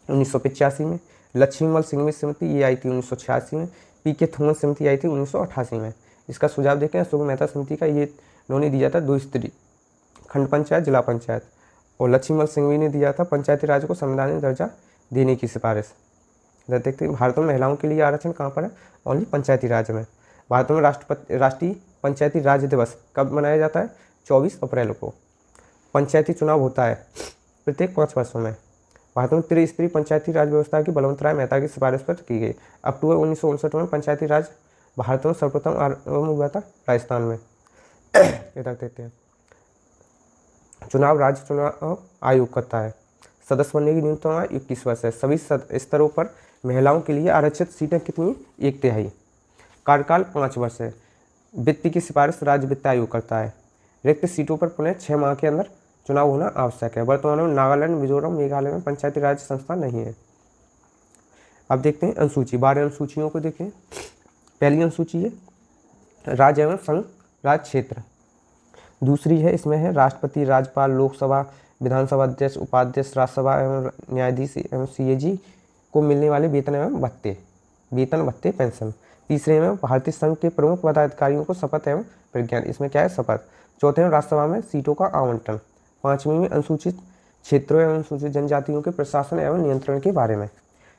1985 में। लक्ष्मीमल सिंघवी समिति, ये आई थी 1986 में। PK थोमस समिति आई थी 1988 में। इसका सुझाव देखें, अशोक मेहता समिति का ये इन्होंने दिया था 2 स्तरीय खंड पंचायत, जिला पंचायत, और लक्ष्मीमल सिंघवी ने दिया था पंचायती राज को संवैधानिक दर्जा देने की सिफारिश। इधर देखते हैं, भारत में महिलाओं के लिए आरक्षण कहाँ पर है? ओनली पंचायती राज में। भारत में राष्ट्रीय पंचायती राज दिवस कब मनाया जाता है? 24 अप्रैल को। पंचायती चुनाव होता है प्रत्येक 5 वर्षों में। भारत में त्रिस्तरीय पंचायती राज व्यवस्था की बलवंत राय मेहता की सिफारिश पर की गई। अक्टूबर 1959 में पंचायती राज भारत में सर्वप्रथम आरंभ हुआ था राजस्थान में। इधर देखते हैं, चुनाव राज्य चुनाव आयोग करता है। सदस्य बनने की न्यूनतम आयु 21 वर्ष है। सभी स्तरों पर महिलाओं के लिए आरक्षित सीटें कितनी? 1/3। कार्यकाल 5 वर्ष है। वित्त की सिफारिश राज्य वित्त आयोग करता है। रिक्त सीटों पर पुनः 6 माह के अंदर चुनाव होना आवश्यक है। वर्तमान में नागालैंड, मिजोरम, मेघालय में पंचायती राज संस्था नहीं है। अब देखते हैं अनुसूची, 12 अनुसूचियों को देखें। पहली अनुसूची है राज्य एवं संघ राज क्षेत्र। दूसरी है, इसमें है राष्ट्रपति, राज्यपाल, लोकसभा, विधानसभा अध्यक्ष, उपाध्यक्ष, राज्यसभा एवं न्यायाधीश एवं CAG को मिलने वाले वेतन एवं भत्ते, पेंशन। तीसरे में भारतीय संघ के प्रमुख पदाधिकारियों को शपथ एवं प्रज्ञान, इसमें क्या है? शपथ। चौथे में राज्यसभा में सीटों का आवंटन। 5वीं में अनुसूचित क्षेत्रों एवं अनुसूचित जनजातियों के प्रशासन एवं नियंत्रण के बारे में।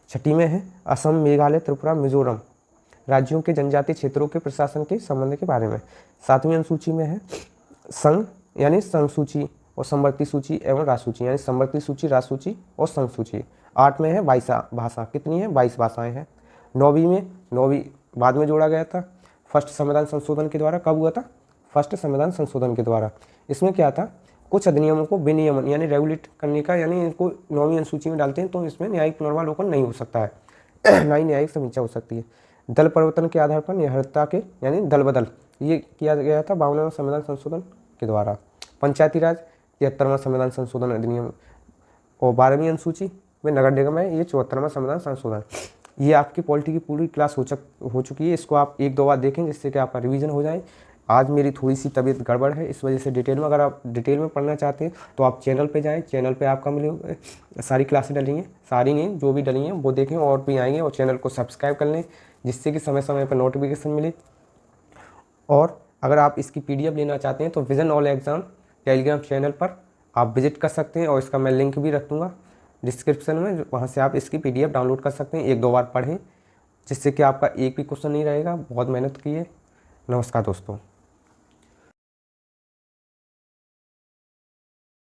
6ठी में है असम, मेघालय, त्रिपुरा, मिजोरम राज्यों के जनजातीय क्षेत्रों के प्रशासन के संबंध के बारे में। 7वीं अनुसूची में है संघ यानी संघ सूची और समवर्ती सूची एवं राजसूची, यानी समवर्ती सूची, राजसूची और संघ सूची। 8 में है भाषा, कितनी है? 22 भाषाएं हैं। 9वीं बाद में जोड़ा गया था फर्स्ट संविधान संशोधन के द्वारा। कब हुआ था? फर्स्ट संविधान संशोधन के द्वारा। इसमें क्या था? कुछ अधिनियमों को विनियमन यानी रेगुलेट करने का, यानी इनको 9वीं अनुसूची में डालते हैं तो इसमें न्यायिक पुनर्वालोकन नहीं हो सकता है, ना ही न्यायिक समीक्षा हो सकती है। दल परिवर्तन के आधार पर निहरता के यानी दल बदल ये किया गया था 52वां संविधान संशोधन के द्वारा। पंचायती राज 73वां संविधान संशोधन अधिनियम, और 12वीं अनुसूची में नगर निगम है, ये 74वां संविधान संशोधन। ये आपकी पॉलिटी की पूरी क्लास हो चुकी है। इसको आप 1-2 बार देखें जिससे कि आपका रिवीजन हो जाए। आज मेरी थोड़ी सी तबीयत गड़बड़ है, इस वजह से डिटेल में, अगर आप डिटेल में पढ़ना चाहते हैं तो आप चैनल पे जाएं। चैनल पे आपका मिले सारी क्लासें डली हैं, सारी नहीं, जो भी डली हैं वो देखें और भी आएंगे, और चैनल को सब्सक्राइब कर लें जिससे कि समय समय पर नोटिफिकेशन मिले। और अगर आप इसकी PDF लेना चाहते हैं तो vision all exam Telegram channel पर आप विजिट कर सकते हैं, और इसका मैं लिंक भी रख दूँगा डिस्क्रिप्शन में, वहाँ से आप इसकी PDF डाउनलोड कर सकते हैं। 1-2 बार पढ़ें जिससे कि आपका एक भी क्वेश्चन नहीं रहेगा। बहुत मेहनत की है। नमस्कार दोस्तों।